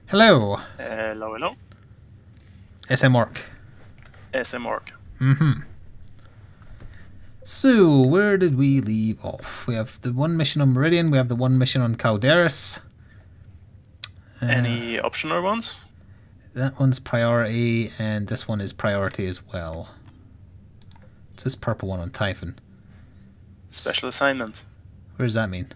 Hello. Hello, hello. SM Orc. SM Orc. So, where did we leave off? We have the one mission on Meridian, we have the one mission on Calderis. Any optional ones? That one's priority, and this one is priority as well. It's this purple one on Typhon. Special assignment. What does that mean?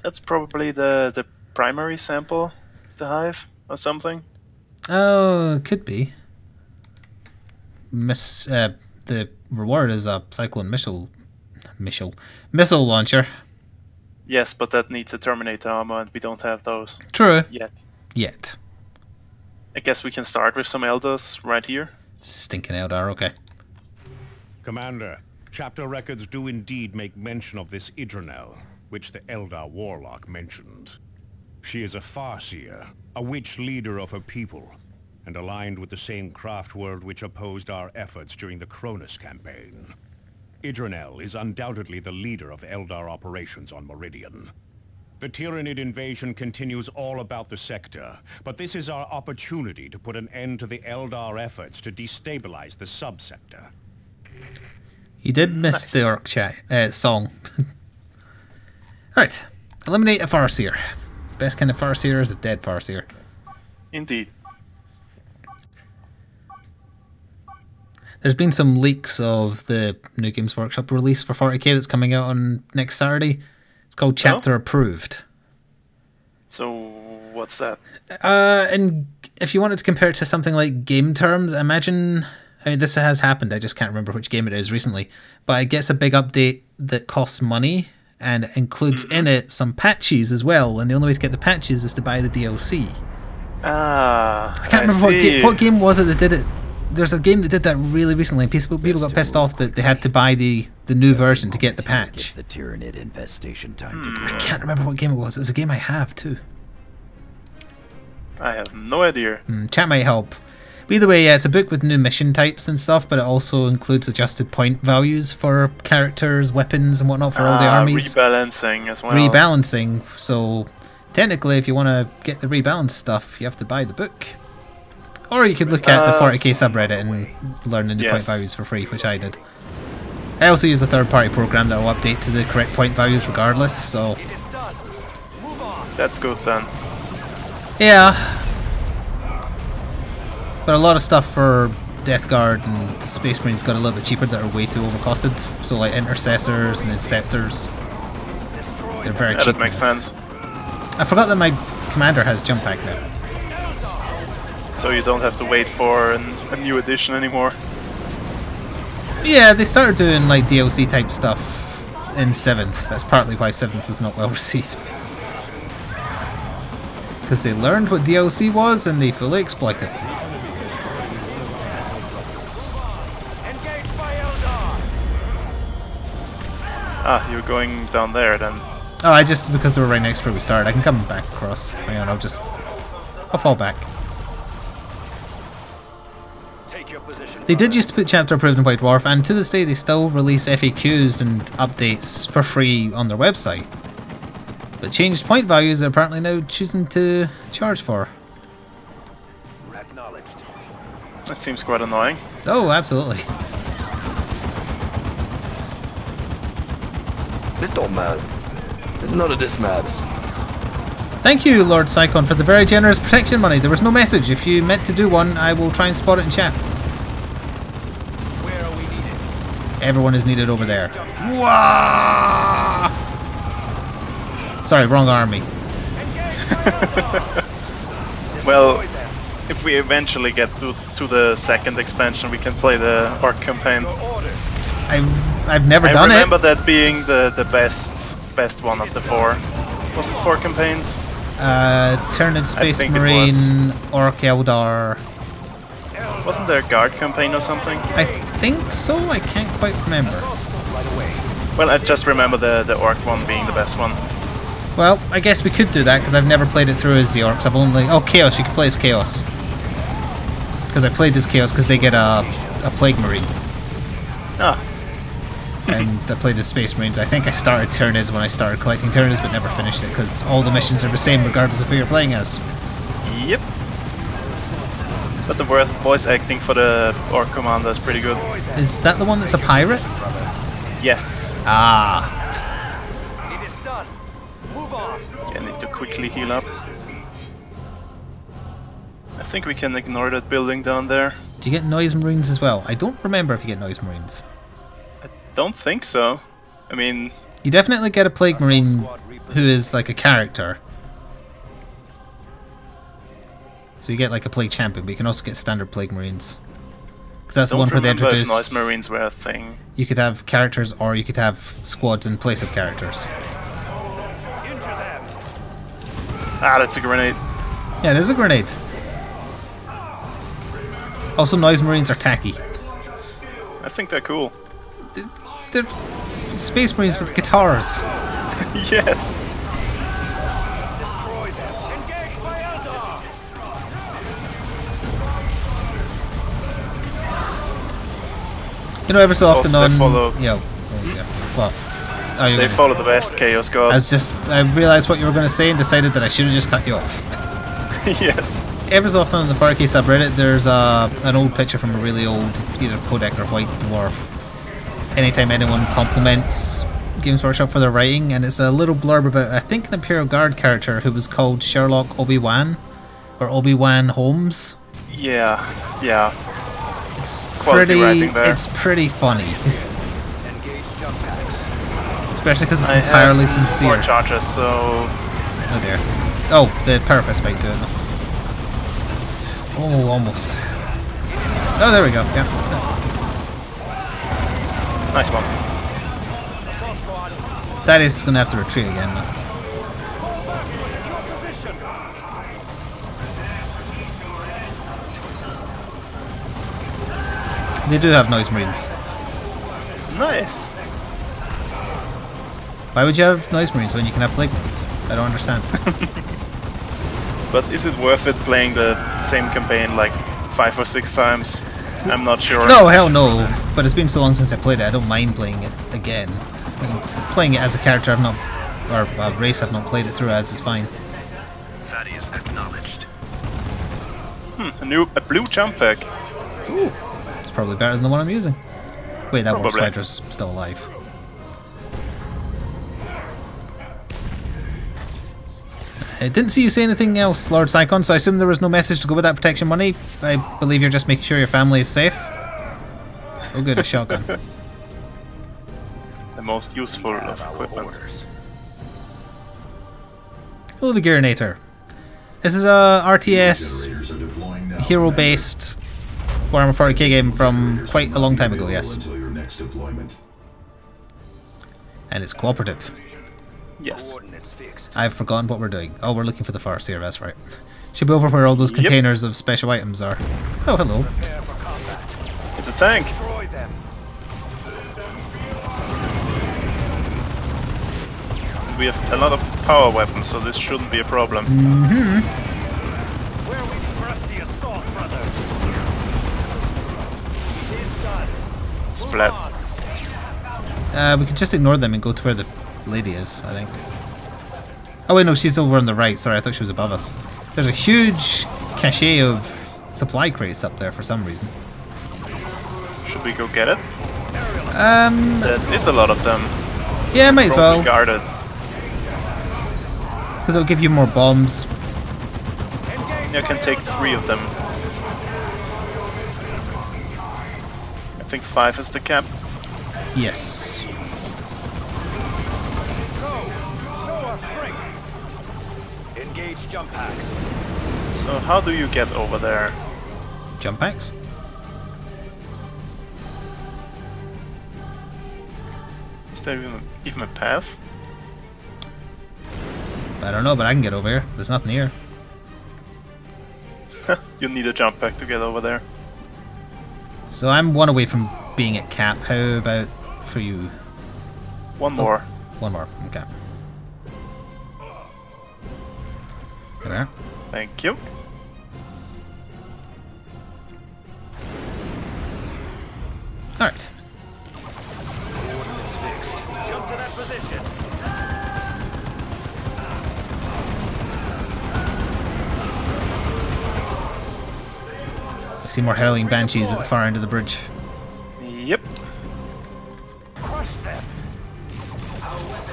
That's probably the primary sample, the hive, or something. Oh, it could be. The reward is a Cyclone missile launcher. Yes, but that needs a Terminator armor, and we don't have those. True. Yet. I guess we can start with some Eldars right here. Stinking Eldar, okay. Commander, chapter records do indeed make mention of this Idranel, which the Eldar warlock mentioned. She is a Farseer, a witch leader of her people, and aligned with the same craft world which opposed our efforts during the Cronus campaign. Idranel is undoubtedly the leader of Eldar operations on Meridian. The Tyranid invasion continues all about the sector, but this is our opportunity to put an end to the Eldar efforts to destabilize the subsector. You did miss the Orc song. Alright, eliminate a Farseer. The best kind of Farseer is a dead Farseer. Indeed. There's been some leaks of the New Games Workshop release for 40k that's coming out on next Saturday. It's called Chapter Approved. So, what's that? And if you wanted to compare it to something like game terms, imagine... I mean, this has happened, I just can't remember which game it is recently. But it gets a big update that costs money and includes in it some patches as well. And the only way to get the patches is to buy the DLC. I can't remember what game was it that did it. There's a game that did that really recently, and people got pissed off that they had to buy the new version to get the patch. The Tyranid infestation time to I can't remember what game it was. It was a game I have too. I have no idea. Chat might help. But either way, yeah, it's a book with new mission types and stuff, but it also includes adjusted point values for characters, weapons, and whatnot for all the armies. Rebalancing as well. Rebalancing. So technically, if you want to get the rebalanced stuff, you have to buy the book. Or you could look at the 40k subreddit and learn the new point values for free, which I did. I also use a third-party program that will update to the correct point values regardless, so... That's good then. Yeah. But a lot of stuff for Death Guard and Space Marines got a little bit cheaper that are way too overcosted. So like Intercessors and Inceptors, they're very cheap. That makes sense. I forgot that my commander has jump pack now. So you don't have to wait for a new edition anymore. Yeah, they started doing like DLC type stuff in 7th. That's partly why 7th was not well received. Because they learned what DLC was and they fully exploited it. Ah, you're going down there then. Oh, because they were right next to where we started. I can come back across. Hang on, I'll fall back. They did used to put Chapter Approved in White Dwarf, and to this day they still release FAQs and updates for free on their website. But changed point values they're apparently now choosing to charge for. That seems quite annoying. Oh, absolutely. It don't matter. None of this matters. Thank you, Lord Psychon, for the very generous protection money. There was no message. If you meant to do one, I will try and spot it in chat. Where are we needed? Everyone is needed over there. Wah! Sorry, wrong army. Well, if we eventually get to the second expansion, we can play the Orc campaign. I've never done it. I remember that being the best one of the 4. Was it 4 campaigns? Tyrannid, Space Marine, Orc, Eldar. Wasn't there a Guard campaign or something? I think so, I can't quite remember. Well, I just remember the Orc one being the best one. Well, I guess we could do that, because I've never played it through as the Orcs. I've only... Oh, Chaos, you can play as Chaos. Because I played as Chaos, because they get a Plague Marine. Ah. And I played the Space Marines. I think I started Tyranids when I started collecting Tyranids, but never finished it because all the missions are the same regardless of who you're playing as. Yep. But the voice acting for the Orc Commander is pretty good. Is that the one that's a pirate? Yes. Ah. It is done. Move on. I need to quickly heal up. I think we can ignore that building down there. Do you get Noise Marines as well? I don't remember if you get Noise Marines. I don't think so. I mean... You definitely get a Plague Marine who is like a character. So you get like a Plague Champion, but you can also get standard Plague Marines. Because that's the one where they introduced... Noise Marines were a thing. You could have characters or you could have squads in place of characters. Ah, that's a grenade. Yeah, it is a grenade. Also, Noise Marines are tacky. I think they're cool. They're Space Marines with guitars. Yes. Destroy them. Engage by Eldar. You know, every so often Also, on... they follow... Yeah. Oh, yeah. Well, oh, you're They gonna- follow the best Chaos God. I realised what you were going to say and decided that I should have just cut you off. Yes. Every so often on the Farkey subreddit, there's an old picture from a really old either Codec or White Dwarf. Anytime anyone compliments Games Workshop for their writing, and it's a little blurb about, I think, an Imperial Guard character who was called Sherlock Obi-Wan, or Obi-Wan Holmes. Yeah. Yeah. It's Quality writing there. It's pretty funny, Engage jump packs. especially because it's I entirely have sincere. 4 charges, so... Oh dear. Oh, the Parafist might do it. Oh, almost. Oh, there we go. Yeah. Nice one. Assault squad. That is going to have to retreat again. Though. Position. They do have Noise Marines. Nice. Why would you have Noise Marines when you can have Plague Marines? I don't understand. But is it worth it playing the same campaign like 5 or 6 times? I'm not sure. No, hell no. But it's been so long since I played it, I don't mind playing it again. I mean, playing it as a character I've not, or a race I've not played it through as is fine. That is acknowledged. A blue jump pack. Ooh, it's probably better than the one I'm using. Wait, that Wolf Probably. Spider's still alive. I didn't see you say anything else, Lord Psychon, so I assume there was no message to go with that protection money. I believe you're just making sure your family is safe. Oh good, a shotgun. The most useful of equipment. Orders. Hologearinator. This is a RTS hero-based Warhammer 40k game from quite a long time ago, yes. And it's cooperative. Yes. Coordinates fixed. I've forgotten what we're doing. Oh, we're looking for the Farseer, that's right. Should be over where all those Yep. containers of special items are. Oh, hello. Prepare for combat. It's a tank. Destroy them. We have a lot of power weapons, so this shouldn't be a problem. Where we press the assault, brothers. It's done. Splat. Move on. We could just ignore them and go to where the lady is, I think. Oh wait, no, she's over on the right. Sorry, I thought she was above us. There's a huge cache of supply crates up there for some reason. Should we go get it? That is a lot of them. Yeah, might as Probably well. guarded. Because it'll give you more bombs. You can take 3 of them. I think 5 is the cap. Yes. Show our strength. Engage jump packs. So how do you get over there? Jump packs. Is there even a path? I don't know, but I can get over here. There's nothing here. You need a jump pack to get over there. So I'm one away from being at cap. How about for you? One more. One more. Okay. There we are. Thank you. Alright. position. I see more hurling banshees at the far end of the bridge. Yep. Crush them.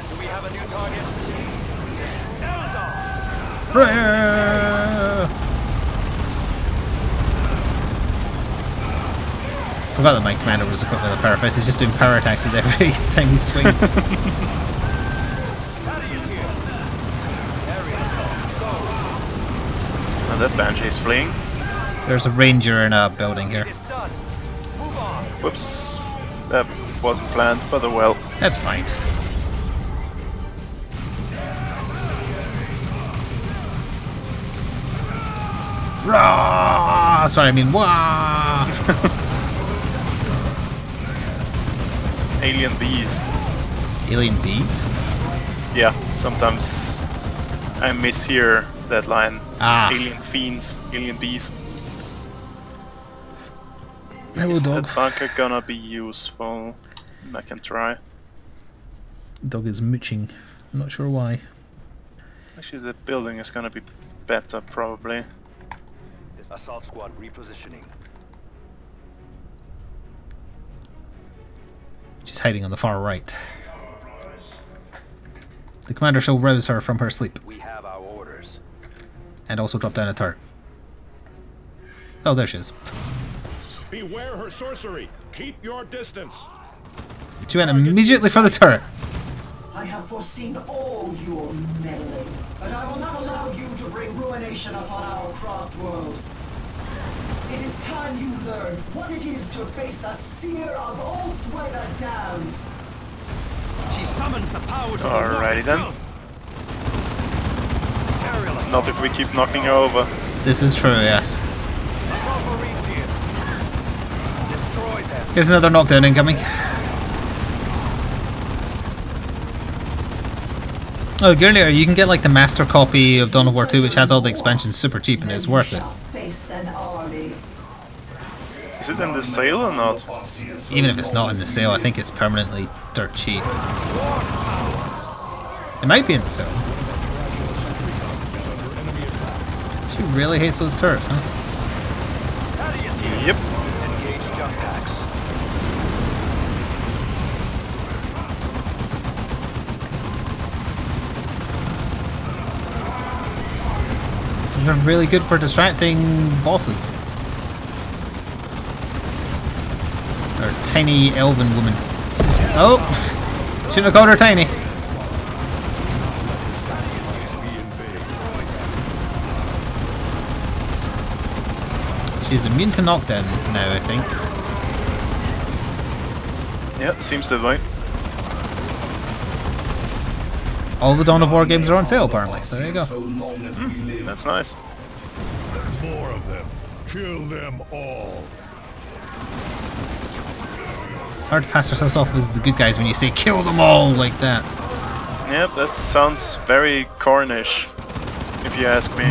Do we have a new target? Forgot that my commander was equipped with a power fist. He's just doing power attacks with every time he swings. And that banshee's fleeing. There's a ranger in a building here. Whoops. That wasn't planned, but oh well. That's fine. Rah! Sorry, I mean wah! Alien bees. Alien bees? Yeah, sometimes I mishear that line. Ah. Alien fiends, alien bees. Hello, Is dog. that bunker gonna be useful? I can try. Dog is mooching. I'm not sure why. Actually, the building is gonna be better, probably. Assault squad repositioning. She's hiding on the far right. The commander shall rouse her from her sleep. We have our orders. And also drop down a turret. Oh, there she is. Beware her sorcery. Keep your distance. She went immediately for the turret. I have foreseen all your meddling, but I will not allow you to bring ruination upon our craft world. It is time you learn what it is to face a seer of oath weather damned. She summons the powers of Alrighty the then. war itself. Not if we keep knocking her over. This is true, yes. Assault marines here. Destroy them. Here's another knockdown incoming. Oh, Gurnier, you can get like the master copy of Dawn of War 2, which has all the expansions super cheap and is worth it. Face an army. Is it in the sale or not? Even if it's not in the sale, I think it's permanently dirt cheap. It might be in the sale. She really hates those turrets, huh? Yep. Engage jump packs. They're really good for distracting bosses. Or tiny elven woman. Oh! Shouldn't have called her tiny. She's immune to knockdown now, I think. Yeah, seems that way. All the Dawn of War games are on sale, apparently, so there you go. That's nice. More of them. Kill them all. It's hard to pass ourselves off as the good guys when you say kill them all like that. Yep, that sounds very Cornish, if you ask me.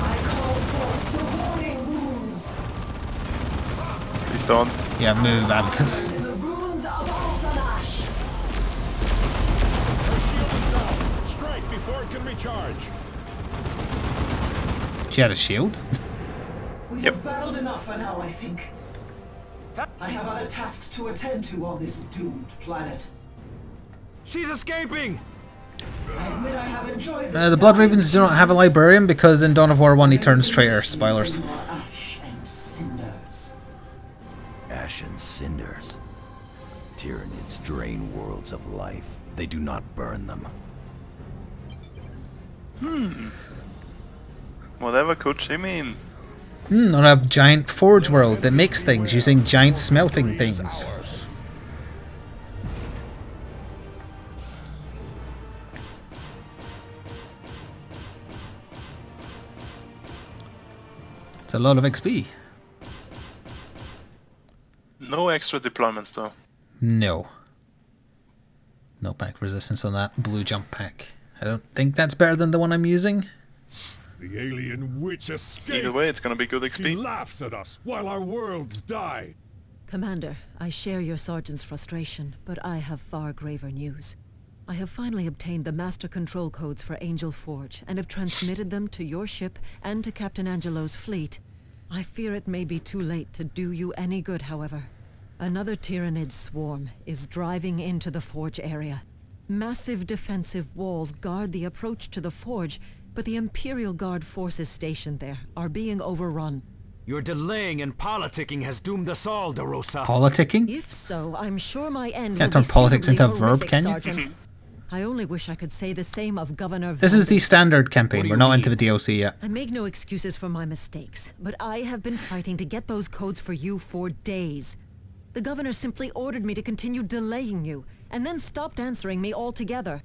I call forth the warning wounds. Please don't. Yeah, move, Abatus. The runes of Althanash. Her shield is down. Strike before it can recharge. She had a shield? We Yep. have battled enough for now, I think. I have other tasks to attend to on this doomed planet. She's escaping! I admit I have enjoyed this. The Blood Ravens do not have a librarian because in Dawn of War 1 he turns traitor. Spoilers. Ash and cinders. Ash and cinders. Tyranids drain worlds of life. They do not burn them. Whatever could she mean? On a giant forge world that makes things using giant smelting things. It's a lot of XP. No extra deployments though. No. No pack resistance on that blue jump pack. I don't think that's better than the one I'm using. The alien witch escaped. Either way, it's gonna be good She XP. laughs at us while our worlds die. Commander, I share your sergeant's frustration, but I have far graver news. I have finally obtained the master control codes for Angel Forge and have transmitted them to your ship and to Captain Angelo's fleet. I fear it may be too late to do you any good, however. Another Tyranid swarm is driving into the Forge area. Massive defensive walls guard the approach to the Forge, but the Imperial Guard forces stationed there are being overrun. Your delaying and politicking has doomed us all, DeRosa. Politicking? If so, I'm sure my end Can't will turn be politics into a suitably verb, horrific, can you? Sergeant. I only wish I could say the same of Governor This is the Vandus. standard campaign. What do We're you not mean? into the DLC yet. I make no excuses for my mistakes, but I have been fighting to get those codes for you for days. The governor simply ordered me to continue delaying you, and then stopped answering me altogether.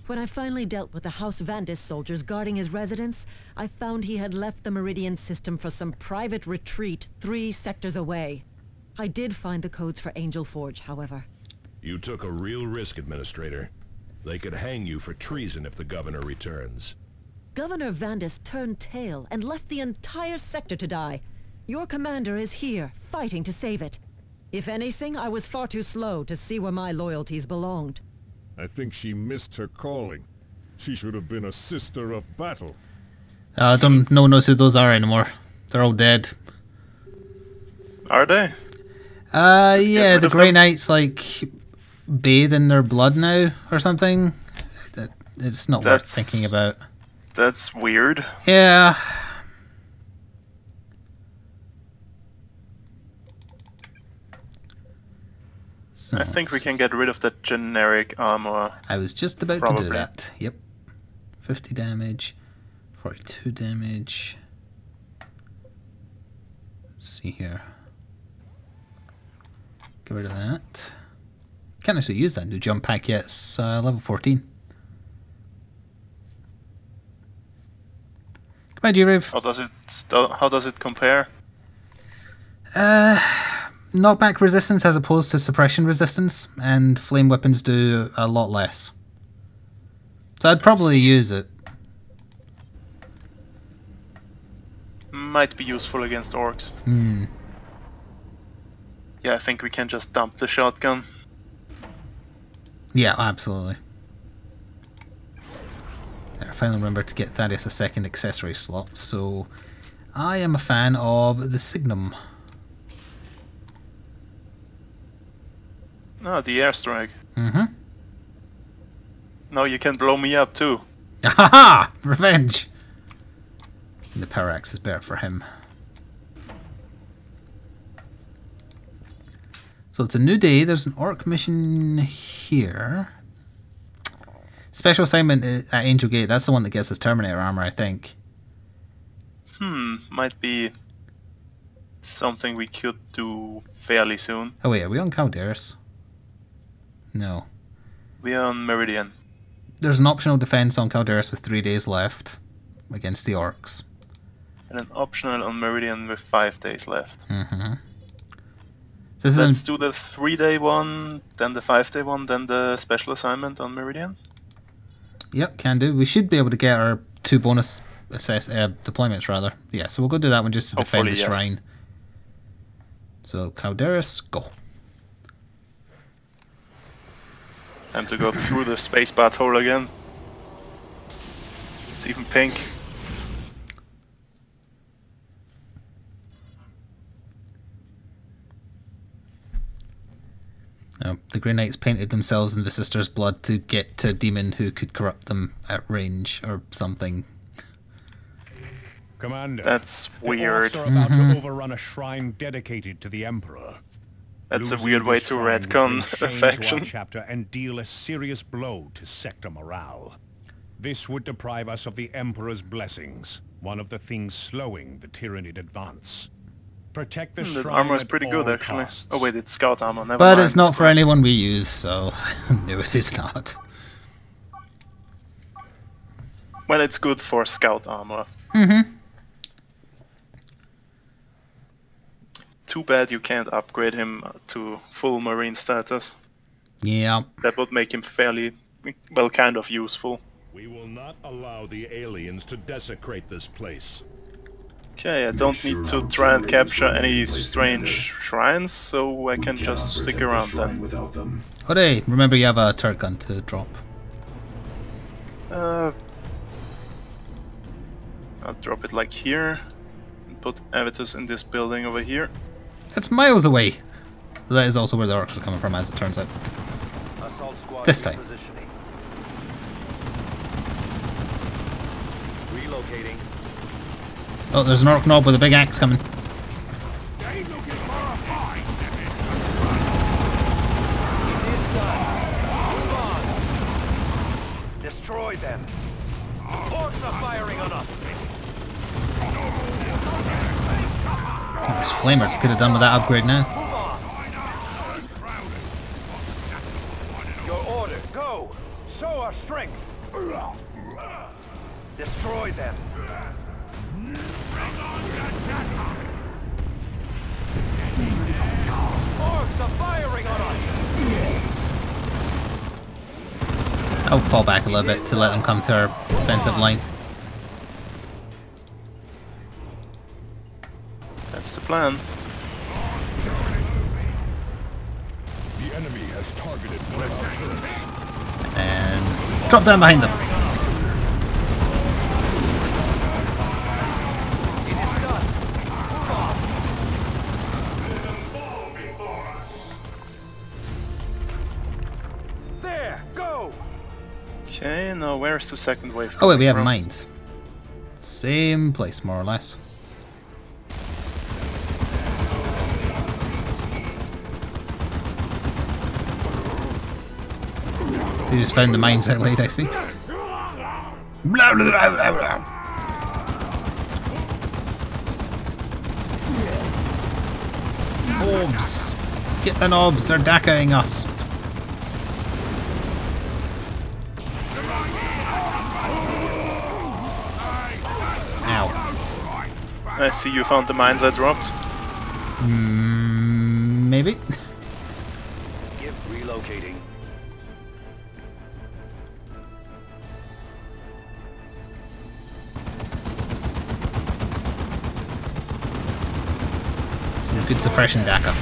When I finally dealt with the House Vandus soldiers guarding his residence, I found he had left the Meridian system for some private retreat 3 sectors away. I did find the codes for Angel Forge, however. You took a real risk, Administrator. They could hang you for treason if the governor returns. Governor Vandus turned tail and left the entire sector to die. Your commander is here, fighting to save it. If anything, I was far too slow to see where my loyalties belonged. I think she missed her calling. She should have been a sister of battle. No one knows who those are anymore. They're all dead. Are they? Yeah, rid the of Grey them. Knights, like, bathe in their blood now, or something. It's not worth That's- thinking about. That's weird. Yeah. So, I think we can get rid of that generic armor. I was just about to do Probably. that. Yep. 50 damage, 42 damage. Let's see here. Get rid of that. Can't actually use that new jump pack yet. It's level 14. Come on, G-Rave. How does it compare? Knockback resistance as opposed to suppression resistance, and flame weapons do a lot less. So I'd probably use it. Might be useful against orcs. Hmm. Yeah, I think we can just dump the shotgun. Yeah, absolutely. I finally remembered to get Thaddeus a second accessory slot, so I am a fan of the Signum. Oh, the airstrike. Mm-hmm. Now you can blow me up too. Ahaha! Revenge! And the power axe is better for him. So it's a new day. There's an orc mission here. Special assignment at Angel Gate. That's the one that gets us Terminator armor, I think. Might be something we could do fairly soon. Oh wait, are we on Calderis? No. We are on Meridian. There's an optional defense on Calderis with 3 days left against the orcs. And an optional on Meridian with 5 days left. Mm-hmm. So this Let's is do the 3-day one, then the 5-day one, then the special assignment on Meridian. Yep, can do. We should be able to get our 2 bonus deployments, rather. Yeah, so we'll go do that one just to defend the Hopefully, yes. shrine. So, Calderis, go. Time to go through the space hole again. It's even pink. The Grey Knights painted themselves in the Sister's blood to get to a demon who could corrupt them at range or something. Commander, That's the weird. orcs are about to overrun a shrine dedicated to the Emperor. That's a Losing weird way this to shrine would retcon bring a shame to faction. our chapter and deal a serious blow to sector morale. This would deprive us of the Emperor's blessings, one of the things slowing the Tyranid advance. Protect the The shrine armor is at pretty all good, actually. costs. Oh wait, it's scout armor. Never But mind. it's not for anyone we use, so no, it is not. Well, it's good for scout armor. Mm-hmm. Too bad you can't upgrade him to full marine status. Yeah. That would make him fairly, well, kind of useful. We will not allow the aliens to desecrate this place. Okay, I don't need to try and capture any strange shrines, so I can just stick around then. Hooray! Remember you have a turret gun to drop. I'll drop it like here, and put Avitus in this building over here. That's miles away! That is also where the orcs are coming from, as it turns out. Assault squad This time. positioning. Relocating. Oh, there's an orc knob with a big axe coming. Destroy them. Orcs are firing on us. Oh, there's flamers. Could have done with that upgrade now. Your order, go. Show our strength. Destroy them. Orcs are firing on us. I'll fall back a little bit to let them come to our defensive line. That's the plan. The enemy has targeted one of our turrets. And drop down behind them. There, go. Okay, now where's the second wave? Oh wait, we have coming mines. Same place, more or less. You just found the mine site late, I see. Blah, blah, blah, blah, blah. Orbs! Get the knobs, they're dakaing us. Ow. I see you found the mines I dropped. Maybe? Give relocating. Some good suppression Daka.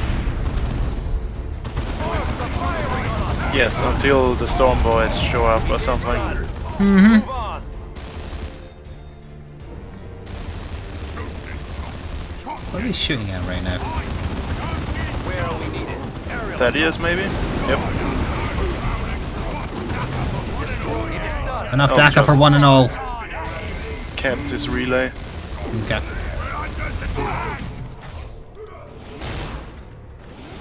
Yes, until the storm boys show up or something. Mm-hmm. What are they shooting at right now? Where are we needed? Aerial Thaddeus, maybe? Yep. It is done. Enough Oh, Daka for just- one and all. Camped this relay. Okay.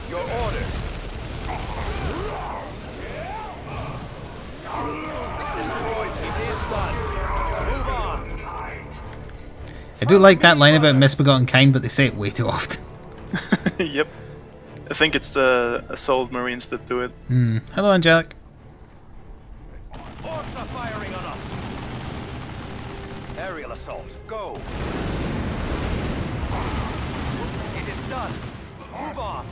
Your orders. Destroyed. It is done. Move on. I do like that line about misbegotten kind, but they say it way too often. Yep. I think it's the assault marines that do it. Hello, Angelic. Orcs are firing on us. Aerial assault. Go. It is done. Move on.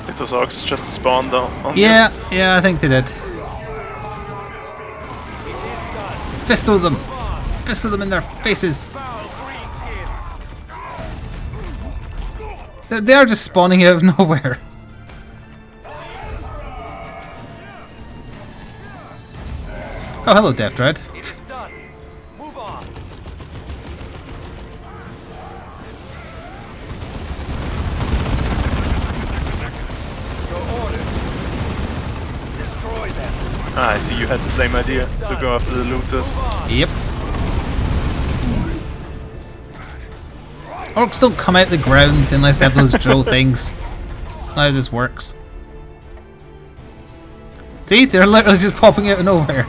Did those orcs just spawn on Yeah, yeah, I think they did. It is done. Fistle them! Move on. Fistle them in their faces! Foul green skin. They are just spawning out of nowhere. Oh, hello, Death Dread. It is done. Move on. Your orders. Destroy them. Ah, I see you had the same idea to go after the looters. Move on. Yep. Orcs don't come out the ground unless they have those drill things. That's not how this works. See? They're literally just popping out of nowhere.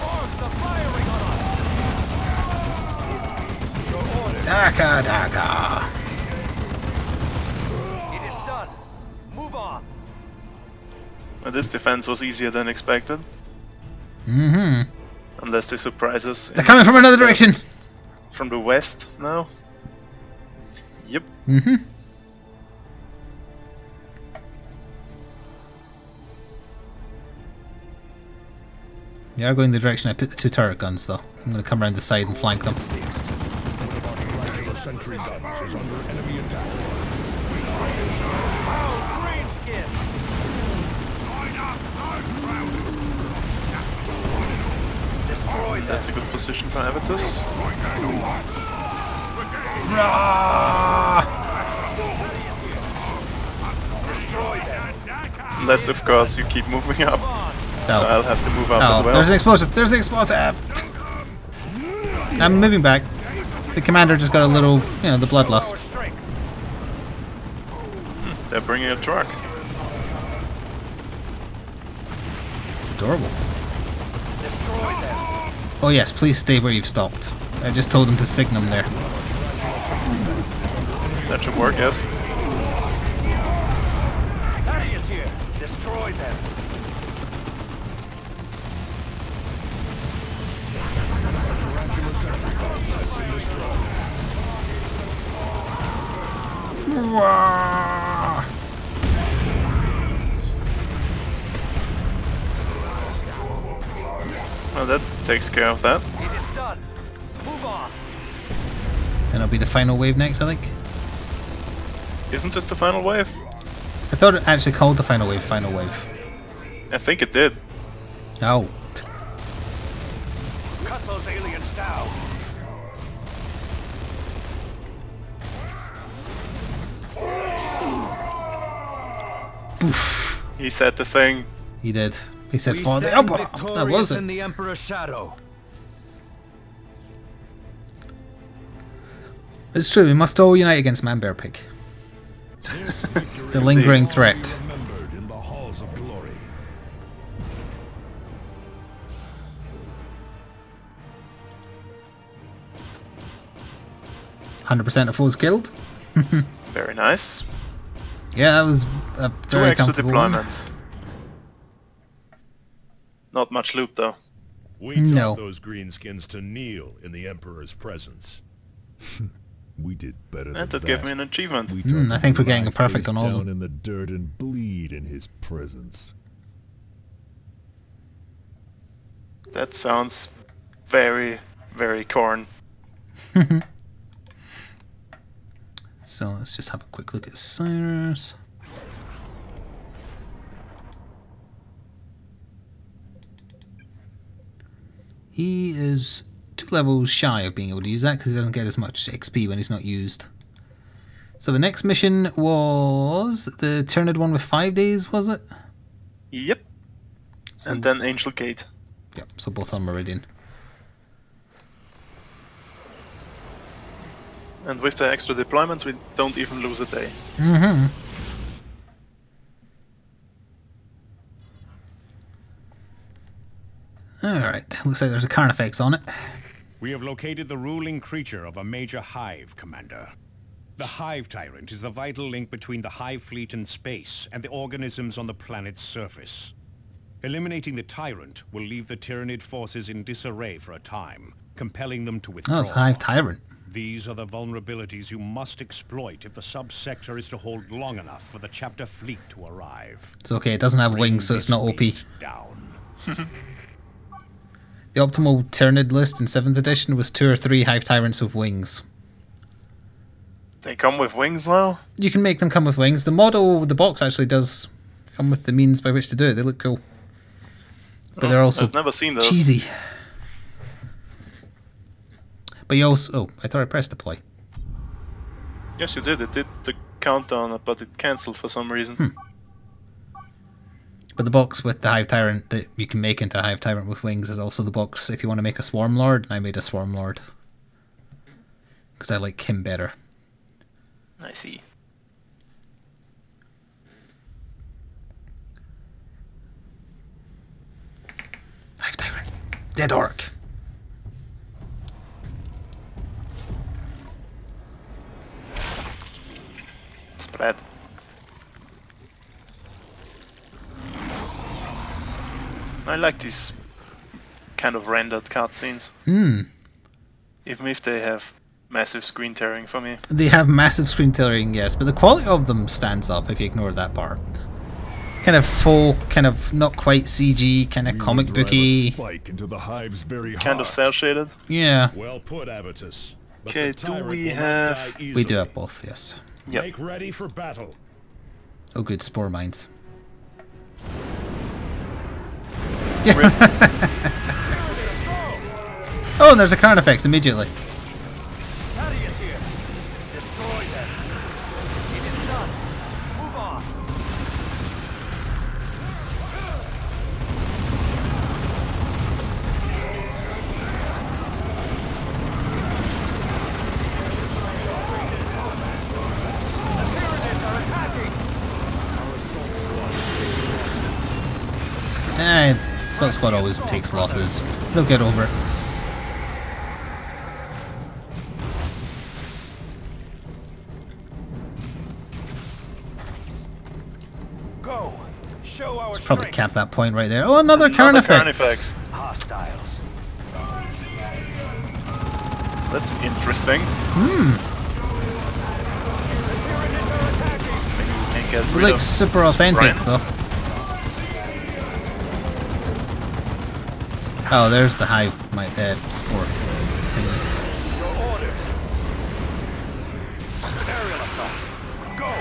Orcs are firing on us. Your orders. Daka, Daka. It is done. Move on. Well, this defense was easier than expected. Mm-hmm. Unless they surprise us. They're coming from another direction. From the west now. Yep. Mm-hmm. They are going the direction I put the 2 turret guns, though. I'm going to come around the side and flank them. One of our tarantula sentry guns is under enemy attack. Oh, greenskin! Destroy them. That's a good position for Avitus. Destroy them. Unless, of course, you keep moving up. So I'll have to move up as well. There's an explosive! There's an explosive! I'm moving back. The commander just got a little, you know, the bloodlust. They're bringing a truck. It's adorable. Destroy them. Oh yes, please stay where you've stopped. I just told them to signum there. That should work, yes. Thaddeus here. Destroy them. Our tarantula sentry guns has been destroyed. Well, that takes care of that. It is done. Move on. Then it'll be the final wave next, I think. Isn't this the final wave? I thought it actually called the final wave, final wave. I think it did. Oh. Cut those aliens down. Poof. He said the thing. He did. He said, We for the stand Emperor. That victorious was in it. the Emperor's shadow. It's true, we must all unite against Man-Bear Pig. The lingering threat. Remembered in the halls of glory. %100% of foes killed. Very nice. Yeah, that was a 2 very extra comfortable one. deployments. Not much loot though. We No. taught those greenskins to kneel in the Emperor's presence. We did better than And that gave me an achievement. We I taught think them we're getting to a perfect lie on all of down them. in the dirt and bleed in his presence. That sounds very, very corn. So let's just have a quick look at Cyrus. He is 2 levels shy of being able to use that because he doesn't get as much XP when he's not used. So the next mission was the Tyrannid one with 5 days, was it? Yep. So, And then Angel Gate. yep, so both on Meridian. And with the extra deployments, we don't even lose a day. Mm-hmm. Alright, looks like there's a Carnifex on it. We have located the ruling creature of a major hive, Commander. The Hive Tyrant is the vital link between the Hive fleet in space and the organisms on the planet's surface. Eliminating the Tyrant will leave the Tyrannid forces in disarray for a time, compelling them to withdraw. Oh, it's Hive Tyrant. These are the vulnerabilities you must exploit if the subsector is to hold long enough for the Chapter fleet to arrive. It's okay, it doesn't have Bring wings, so it's this not OP. beast down. The optimal Tyrannid list in 7th edition was 2 or 3 Hive Tyrants with wings. They come with wings now? You can make them come with wings. The model, the box actually does come with the means by which to do it. They look cool. But they're also I've never seen those. cheesy. But you also... Oh, I thought I pressed deploy. Yes, you did. It did the countdown, but it cancelled for some reason. But the box with the Hive Tyrant that you can make into a Hive Tyrant with wings is also the box if you want to make a Swarm Lord, and I made a Swarm Lord. Because I like him better. I see. Hive Tyrant. Dead Orc. Spread. I like these kind of rendered cutscenes. Even if they have massive screen tearing for me. They have massive screen tearing, yes, but the quality of them stands up if you ignore that part. kind of full, kind of not quite CG, kind of comic booky. Kind of cel shaded. Yeah. Well put, Avitus. Okay, do we have? We do have both, yes. Yep. Make ready for battle. Oh, good spore mines. Oh, and there's a Carnifex immediately. Thaddeus here. Destroy them. It is done. Move on. Assault Squad always takes losses. They'll get over it. Go. Show our Probably strength. cap that point right there. Oh, another Carnifex. Carnifex. Hostiles. That's interesting. Maybe we can get rid Looks of super authentic brands. though. Oh, there's the hive, my spore thing. Your orders. Aerial assault. Go.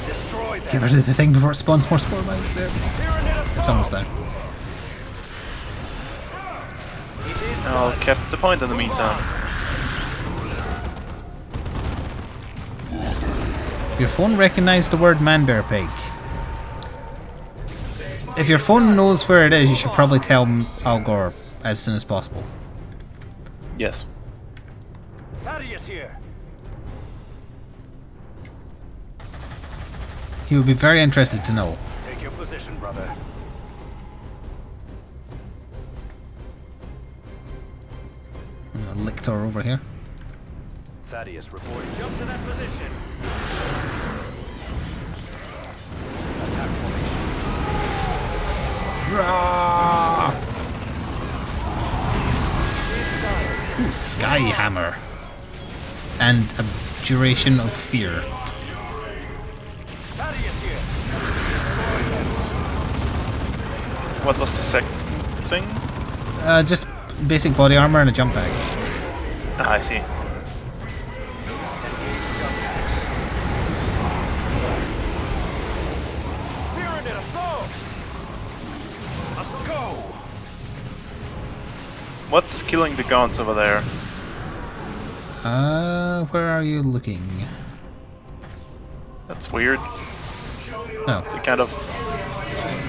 Destroy them. Get rid of the thing before it spawns more spore mines there. It's almost done. I'll keep the point in the meantime. Your phone recognized the word man-bear pig. If your phone knows where it is, you should probably tell Al Gore as soon as possible. Yes. Thaddeus here. He would be very interested to know. Take your position, brother. Lictor over here. Thaddeus reporting. Jump to that position. Attack formation. Ooh, Sky Hammer. And a duration of fear. Thaddeus here. What was the second thing? Just basic body armor and a jump bag. Ah, I see. Tyranid assault. Let's go. What's killing the guards over there? Where are you looking? That's weird. Oh. They kind of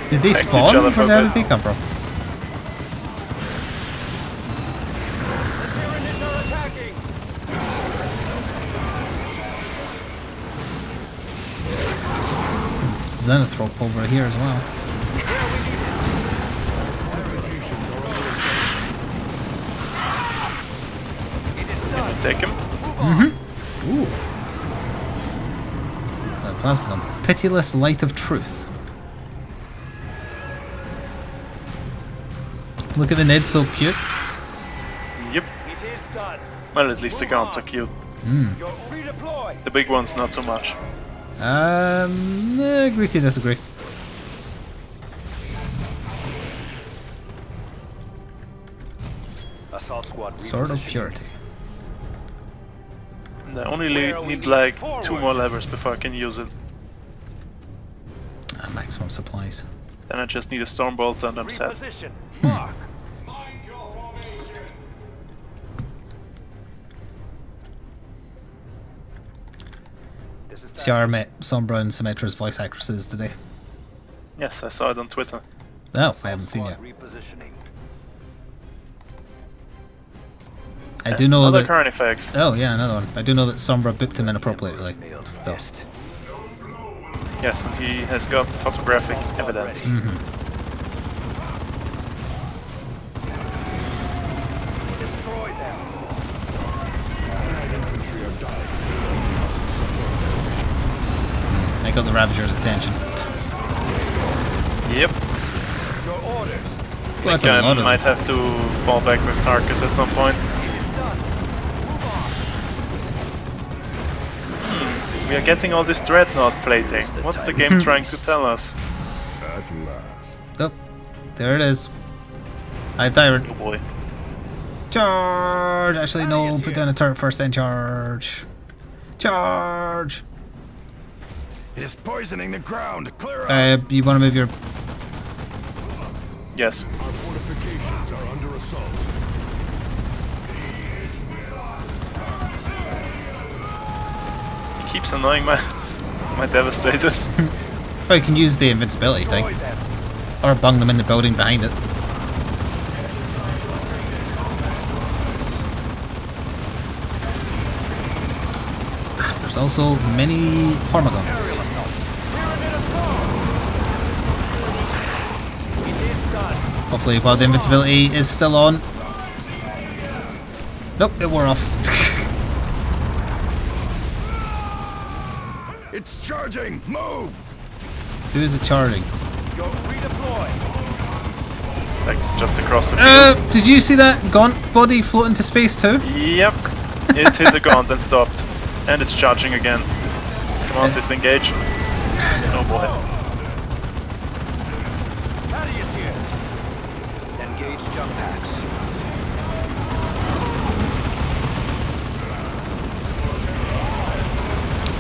Did they attacked each spawn? other for a Where bit. did they come from? Tyranids are attacking. Xenothrop over here as well. Take him. Ooh. Plasma gun. Pitiless light of truth. Look at the Ned, so cute. Yep. It is done. Well, at least the guards are cute. You're redeployed. The big ones, not so much. Agree to disagree. Assault squad. Sword of repositioning. Purity. And I only need like 2 more levers before I can use it. Maximum supplies. Then I just need a Stormbolt and I'm set. Reposition. Mark. This is CR met Sombra and Symmetra's voice actresses today. Yes, I saw it on Twitter. No, I haven't seen yet. Repositioning. I do know Another that. Carnifex. Oh yeah, another one. I do know that Sombra booked him inappropriately. Though. Yes, and he has got photographic evidence. Destroy them. I got the Ravager's attention. Yep. Your orders. Well, that's I a lot of might them. have to fall back with Tarkus at some point. It is done. Move on. We We are getting all this dreadnought plating. What's the game trying to tell us? At last. Oh, there it is. I have Tyrant. Oh boy. Charge! Actually, no, put down a turret first, then charge. Charge! It is poisoning the ground. Clear out. You want to move your... Yes. Our fortifications are under assault. He keeps annoying my Devastators. Oh, you can use the invincibility thing. Or bung them in the building behind it. There's also many hormigons. Hopefully while the invincibility is still on. Nope, it wore off. It's charging. Move. Who is it charging? Go redeploy. Like just across the field. Did you see that gaunt body float into space too? Yep. It hit the gaunt and stopped. And it's charging again. Come on, disengage. Oh boy. Thaddeus here. Engage jump packs.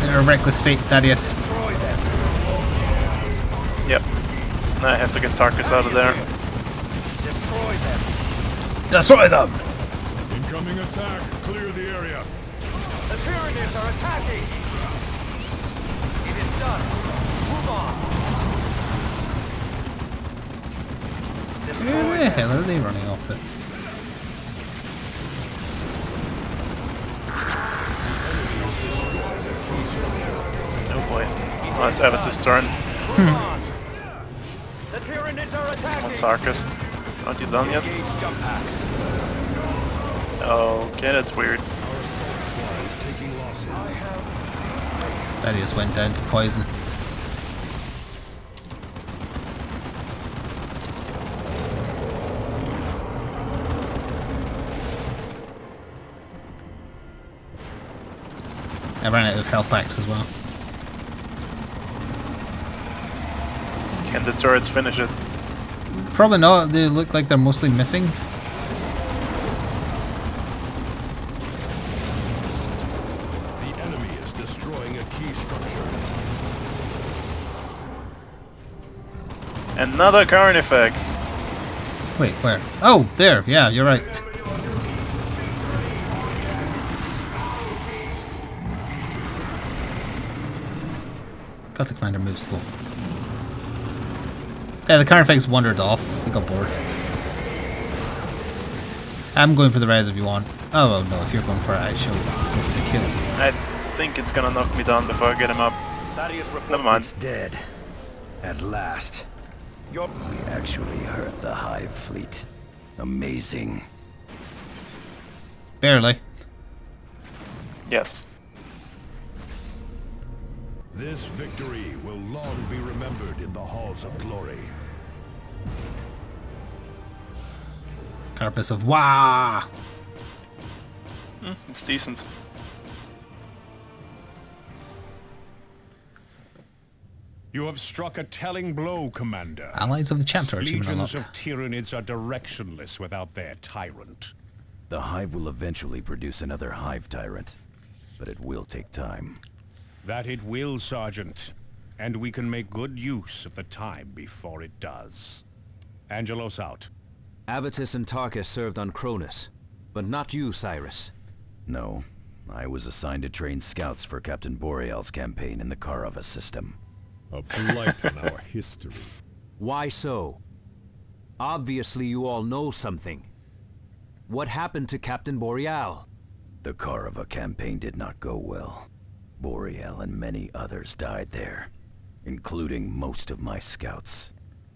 In a reckless state, Thaddeus. Destroy them. Yep. Now I have to get Tarkus out of there. Destroy them. Destroy them! Incoming attack. Clear the area. The Tyranids are attacking. It is done. Move on. Where the hell are they running off to? Oh boy. Oh, it's Avatar's turn. The Tyranids are Come on, attacking. Tarkus. Aren't you done yet? Engage jump packs. Okay, that's weird. Thaddeus went down to poison. I ran out of health packs as well. Can the turrets finish it? Probably not, they look like they're mostly missing. The enemy is destroying a key structure. Another Carnifex! Wait, where? Oh, there, yeah, you're right. God, the commander moves slow. Yeah, the Carnifex wandered off. They got bored. I'm going for the res if you want. Oh, well, no, if you're going for it, I shall go for the kill. I think it's gonna knock me down before I get him up. Thaddeus Never mind. It's dead. At last. We actually hurt the Hive fleet. Amazing. Barely. Yes. This victory will long be remembered in the halls of glory. Carapace of Wah! It's decent. You have struck a telling blow, Commander. Allies of the chapter achievement Legions unlocked. of Tyranids are directionless without their tyrant. The Hive will eventually produce another Hive tyrant, but it will take time. That it will, Sergeant. And we can make good use of the time before it does. Angelos out. Avitus and Tarkus served on Cronus, but not you, Cyrus. No, I was assigned to train scouts for Captain Boreal's campaign in the Karava system. A blight in our history. Why so? Obviously you all know something. What happened to Captain Boreal? The Karava campaign did not go well. Boreal and many others died there, including most of my scouts.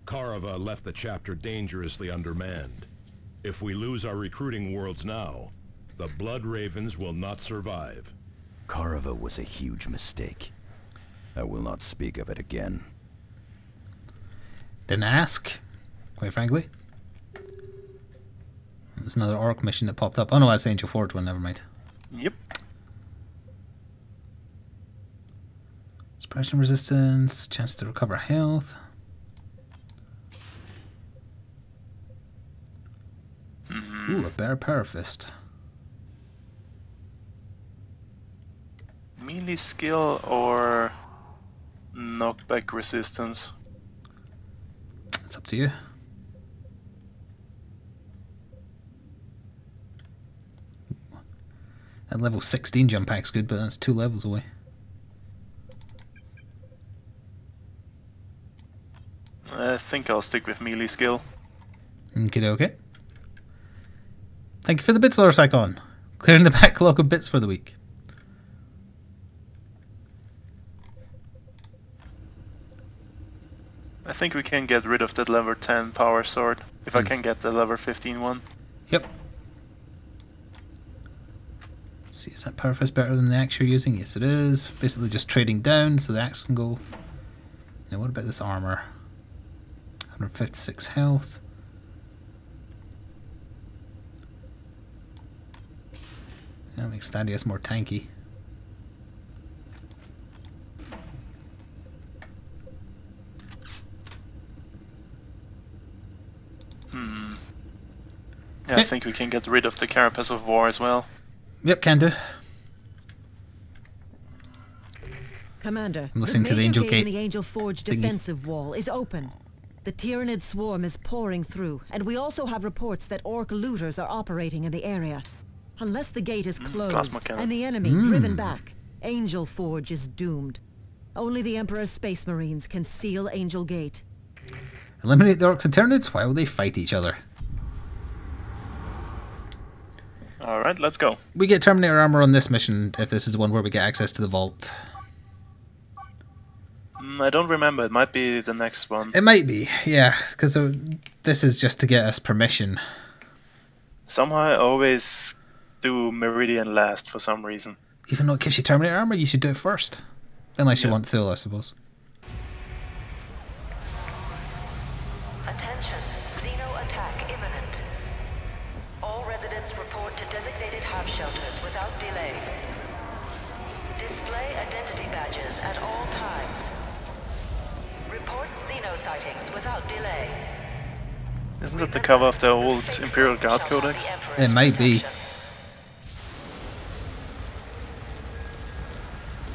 Karava left the chapter dangerously undermanned. If we lose our recruiting worlds now, the Blood Ravens will not survive. Karava was a huge mistake. I will not speak of it again. Didn't ask, quite frankly. There's another Orc mission that popped up. Oh no, that's the Angel Forge one, never mind. Yep. Question resistance, chance to recover health. Ooh, a better parafist. Melee skill or knockback resistance? It's up to you. That level 16 jump pack's good, but that's 2 levels away. I think I'll stick with melee skill. Okay. Thank you for the bits, Lord Icon. Clearing the backlog of bits for the week. I think we can get rid of that level 10 power sword if I can get the level 15 one. Yep. Let's see, is that power fist better than the axe you're using? Yes, it is. Basically just trading down so the axe can go. Now, what about this armor? 156 health. That makes Thaddeus more tanky. Yeah, I think we can get rid of the Carapace of War as well. Yep, can do. Commander, I'm listening to the major Angel gate Gate in the Angel Forge thingy. defensive wall is open. The Tyranid swarm is pouring through, and we also have reports that Orc looters are operating in the area. Unless the gate is closed and the enemy driven back, Angel Forge is doomed. Only the Emperor's Space Marines can seal Angel Gate. Eliminate the Orcs and Tyranids? Why will they fight each other? Alright, let's go. We get Terminator armor on this mission if this is the one where we get access to the vault. I don't remember, it might be the next one. It might be, yeah, because this is just to get us permission. Somehow I always do Meridian last for some reason. Even though it gives you Terminator armor, you should do it first. Unless you want to, I suppose. Attention, Xeno attack imminent. All residents report to designated half shelters without delay. Display identity badges at all times. Report Xeno sightings without delay. Isn't it the cover of the old Imperial Guard Codex? It might be.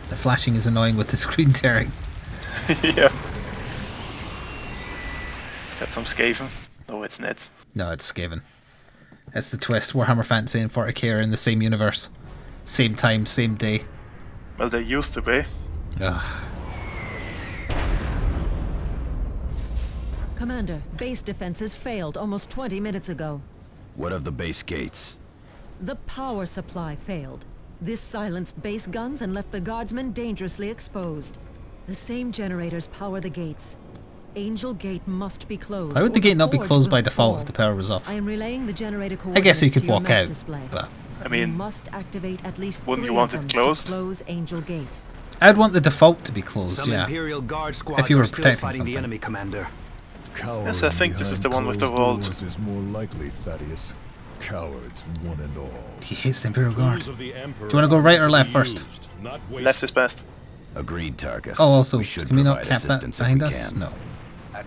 The flashing is annoying with the screen tearing. Yep. Is that some Skaven? Oh, it's Neds. No, it's Skaven. That's the twist. Warhammer Fantasy and 40k are in the same universe. Same time, same day. Well, they used to be. Ugh. Commander, base defenses failed almost 20 minutes ago. What of the base gates? The power supply failed. This silenced base guns and left the guardsmen dangerously exposed. The same generators power the gates. Angel Gate must be closed. Why would the gate not be forge closed by will default fall. if the power was off? I am relaying the generator I coordinates guess you could to your walk map out, display. but I mean, You must activate at least wouldn't 3 you want of it them closed? to close Angel Gate. I'd want the default to be closed, Some yeah. Imperial Guard squads If you were are still protecting fighting something. the enemy, Commander. Yes, I think this is the one with the vault. Is more likely, Thaddeus. Cowards, one and all. He hates the Imperial Guard. Tools of the Emperor Do you want to go right or are left be first? used, not wasted. Left is best. Agreed, Tarkus. Oh, also, we should can we not provide cap that assistance if behind we us? can. No.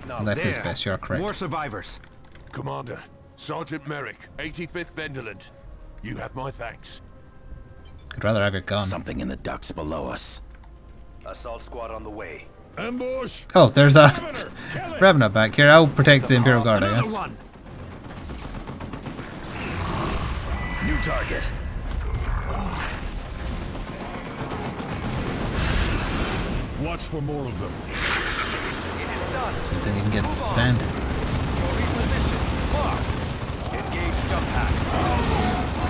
Now Left is there. best, you're correct. More survivors. Commander, Sergeant Merrick, 85th Venderland. You have my thanks. I'd rather have your gun. Something in the ducts below us. Assault squad on the way. Ambush! Oh, there's a Revenant back here. I'll protect the Imperial Guard, I Another guess. one. New target. Watch for more of them. It is done. So we didn't even get to stand. Reposition. Mark. Engage jump pack.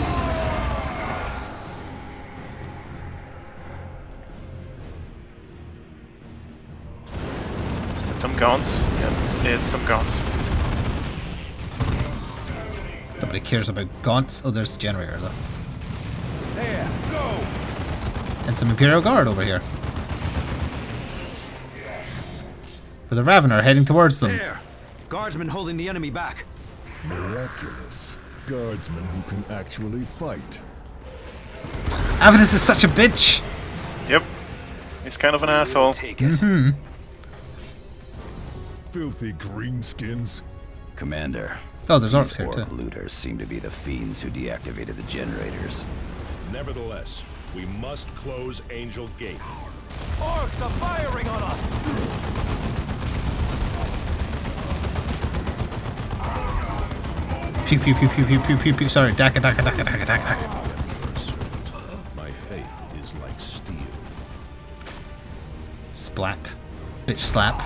Is that some guns? Yeah, it's some guns. Nobody cares about gaunts. Oh, there's the generator, though. There. Go. And some Imperial Guard over here. With a Ravener heading towards them. There. Guardsmen holding the enemy back. Miraculous. Guardsmen who can actually fight. Avidus is such a bitch! Yep. He's kind of an asshole. Mm-hmm. Filthy greenskins. Commander. Oh, there's orcs these here orc too. looters seem to be the fiends who deactivated the generators. Nevertheless, we must close Angel Gate. Orcs are firing on us! Pew pew pew pew pew pew pew pew. Sorry, daka daka daka daka daka. My faith is like steel. Splat. Bitch slap.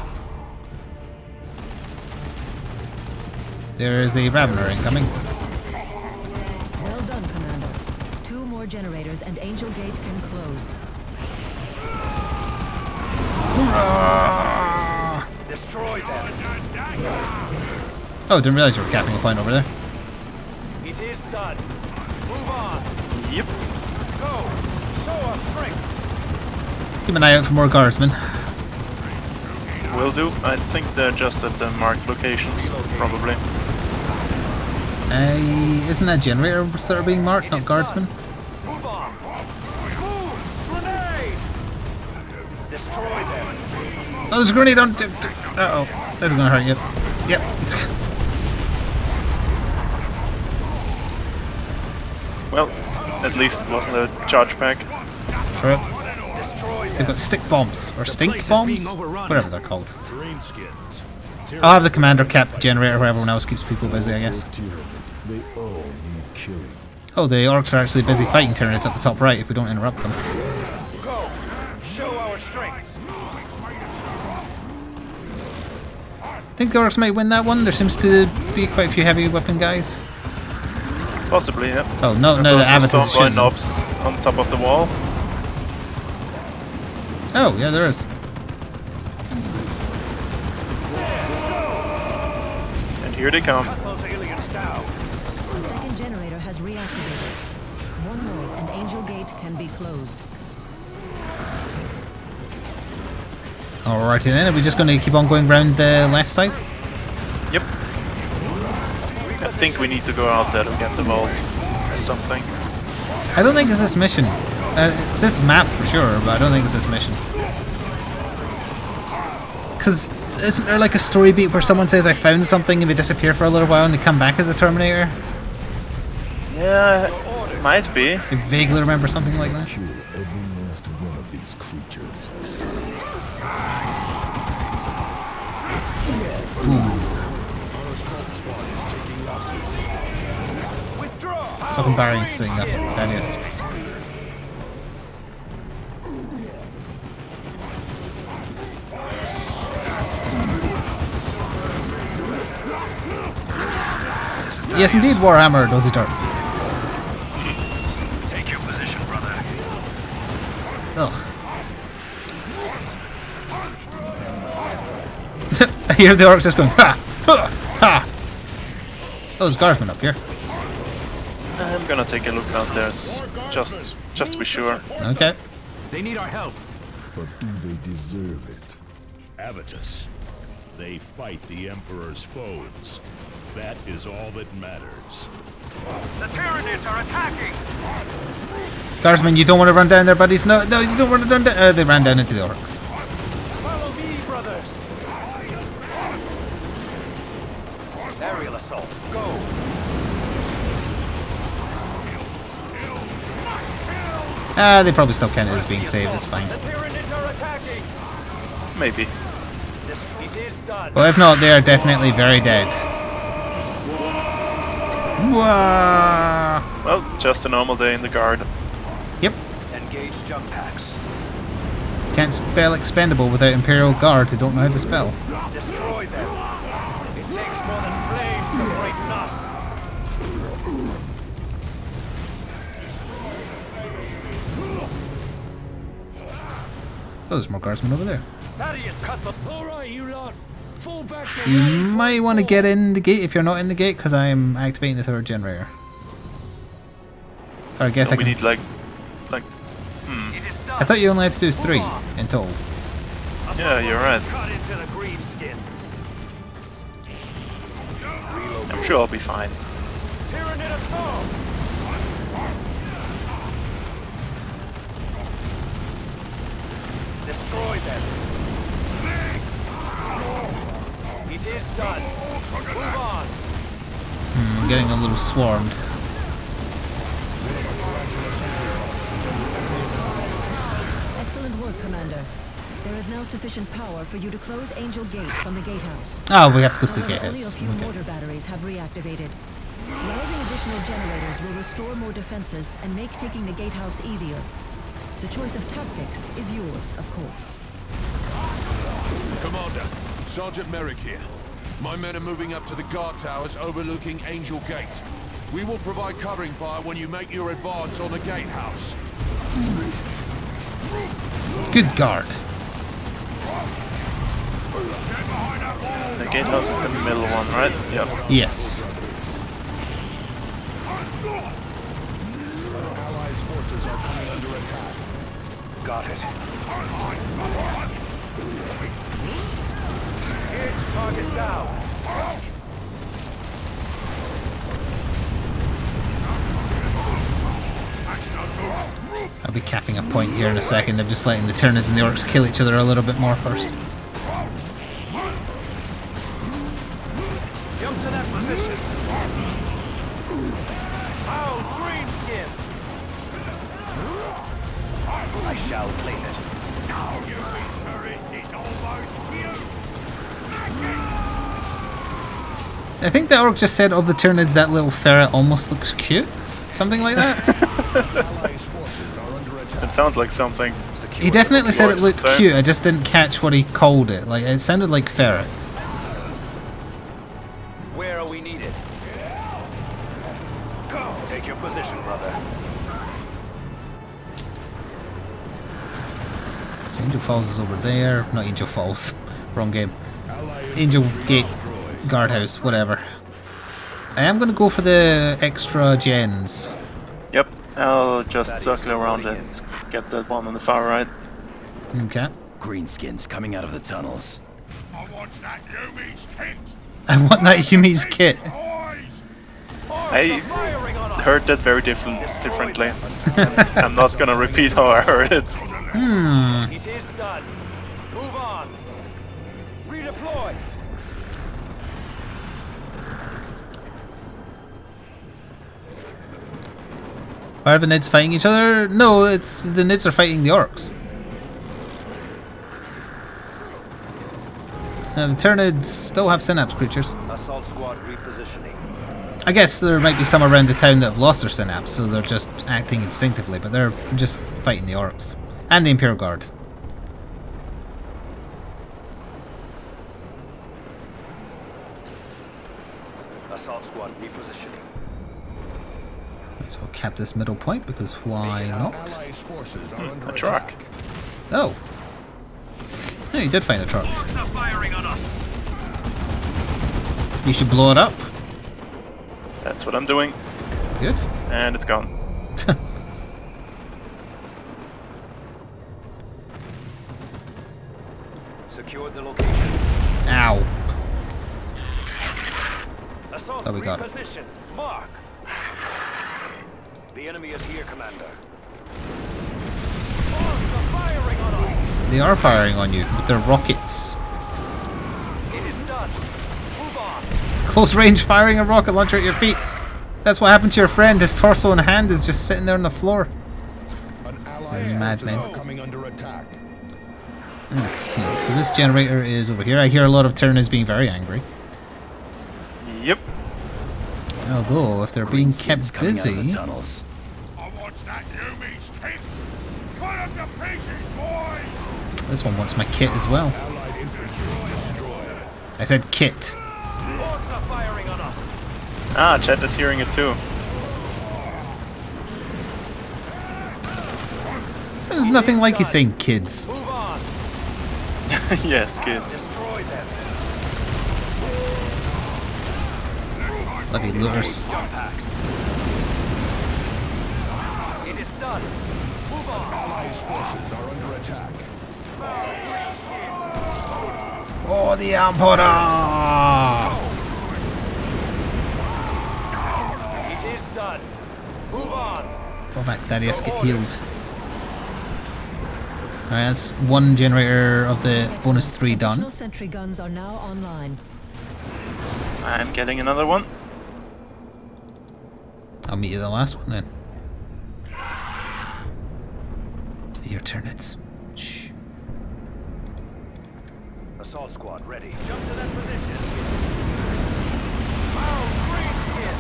There is a Ravener incoming. Well done, Commander. 2 more generators and Angel Gate can close. Destroy them! Oh, didn't realize you were capping a point over there. It is done. Move on. Yep. Go. Show us strength. Keep an eye out for more guardsmen. Will do. I think they're just at the marked locations, probably. Isn't that generators that are being marked, not guardsmen? Move on. Move. Grenade. Destroy them. Oh, there's a grenade on. Uh-oh. That's gonna hurt you. Yep. Well, at least it wasn't a charge pack. True. They've got stick bombs. Or stink bombs? Whatever they're called. I'll have the commander cap the generator where everyone else keeps people busy, I guess. They all need killing. Oh, the orcs are actually busy fighting Tyranids at the top right if we don't interrupt them. Go. Show our strength. I think the orcs might win that one. There seems to be quite a few heavy weapon guys. Possibly, yeah. Oh, no, There's no, the also Avatar's Stormboy shooting. knobs on top of the wall. Oh, yeah, there is. And here they come. Those aliens down. The second generator has reactivated. 1 more and Angel Gate can be closed. Alrighty then, are we just going to keep on going round the left side? Yep. I think we need to go out there to get the vault or something. I don't think it's this mission. It's this map for sure, but I don't think it's this mission. Because isn't there like a story beat where someone says I found something and they disappear for a little while and they come back as a Terminator? Yeah, might be. I vaguely remember something like that. Kill every last one of these creatures. Stop embarrassing us, that is. Yes, indeed, Warhammer, does it hurt? Take your position, brother. Ugh. I hear the orcs just going, ha! Ha! Ha! Oh, there's guardsmen up here. I'm gonna take a look out there, just to be sure. Okay. They need our help. But do they deserve it? Avitus. They fight the Emperor's foes. That is all that matters. The Tyranids are attacking. Guardsmen, you don't want to run down there, buddies. No, no, you don't want to run down. They ran down into the orcs. Follow me, brothers. Aerial assault. Go. They probably still count it as being saved. It's fine. The Tyranids are attacking. Maybe. It is done. Well, if not, they are definitely very dead. Wah! Well, just a normal day in the guard. Yep. Engage jump packs. Can't spell expendable without Imperial Guard who don't know how to spell. Destroy them. It takes more than flames to frighten us. Oh, there's more guardsmen over there. Thaddeus, cut the... Alright, you lot. Fall back to You might want to get in the gate if you're not in the gate, because I am activating the third generator. Or I guess So I we can... need like, It is done. I thought you only had to do 3 in total. yeah, you're right. Cut into the greenskins. I'm sure I'll be fine. Tyranid assault. them. It is done. Move on. I'm getting a little swarmed. Excellent work, Commander. There is now sufficient power for you to close Angel Gate from the gatehouse. Oh, we have to go to the However, only a gatehouse. few Okay. mortar batteries have reactivated. Rousing additional generators will restore more defenses and make taking the gatehouse easier. The choice of tactics is yours, of course. Commander, Sergeant Merrick here. My men are moving up to the guard towers overlooking Angel Gate. We will provide covering fire when you make your advance on the gatehouse. Good guard. The gatehouse is the middle one, right? Yep. Yes. Allies' forces are coming under attack. Got it. Hit target down. I'll be capping a point here in a second. I'm just letting the Tyranids and the Orcs kill each other a little bit more first. Jump to that position. Foul greenskin. I shall clean it. Now you it's almost you. I think the Orc just said of the Tyranids that little ferret almost looks cute. Something like that. It sounds like something. He definitely said it looked Orcs, cute. I just didn't catch what he called it. Like it sounded like ferret. Where are we needed? Go. Take your position, brother. So Angel Falls is over there. Not Angel Falls. Wrong game. Angel Gate Guardhouse, whatever. I am going to go for the extra gens. Yep. I'll just circle around and get that one on the far right. Okay. Greenskins coming out of the tunnels. I want that Yumi's kit. I want that Yumi's kit. I heard that very differently. I'm not gonna repeat how I heard it. It is done. Move on. Redeploy. Are the Nids fighting each other? No, it's the Nids are fighting the Orcs. Now the Tyranids still have synapse creatures. Assault squad repositioning. I guess there might be some around the town that have lost their synapse, so they're just acting instinctively, but they're just fighting the Orcs. And the Imperial Guard. Assault squad repositioning. So I'll cap this middle point, because why not? A truck. Oh. No, you did find a truck. Orcs are firing on us. You should blow it up. That's what I'm doing. Good. And it's gone. Secured the location. Ow. Assault Oh, we got it. reposition. Mark. The enemy is here, Commander. Orcs are firing on us. They are firing on you with their rockets. It is done. Move on. Close range firing a rocket launcher at your feet. That's what happened to your friend. His torso and hand is just sitting there on the floor. Madman. Coming under attack. Okay, so this generator is over here. I hear a lot of Tyranids being very angry. Yep. Although, if they're being kept busy... I want that Yumi's kit. Cut up the pieces, boys. This one wants my kit as well. I said kit. Orcs are firing on us. Ah, Chet is hearing it too. There's nothing like you saying kids. Move on. Yes, kids. Destroy them. Bloody looters. Jump packs. It is done. Move on. Allies' forces are under attack. Oh, the Emperor! It is done. Move on. Go back, Thaddeus, get healed. Alright, that's one generator of the bonus 3 done. Additional sentry guns are now online. I'm getting another one. I'll meet you the last one then. Your turrets. Shh. Assault squad ready. Jump to that position. Oh, great hit.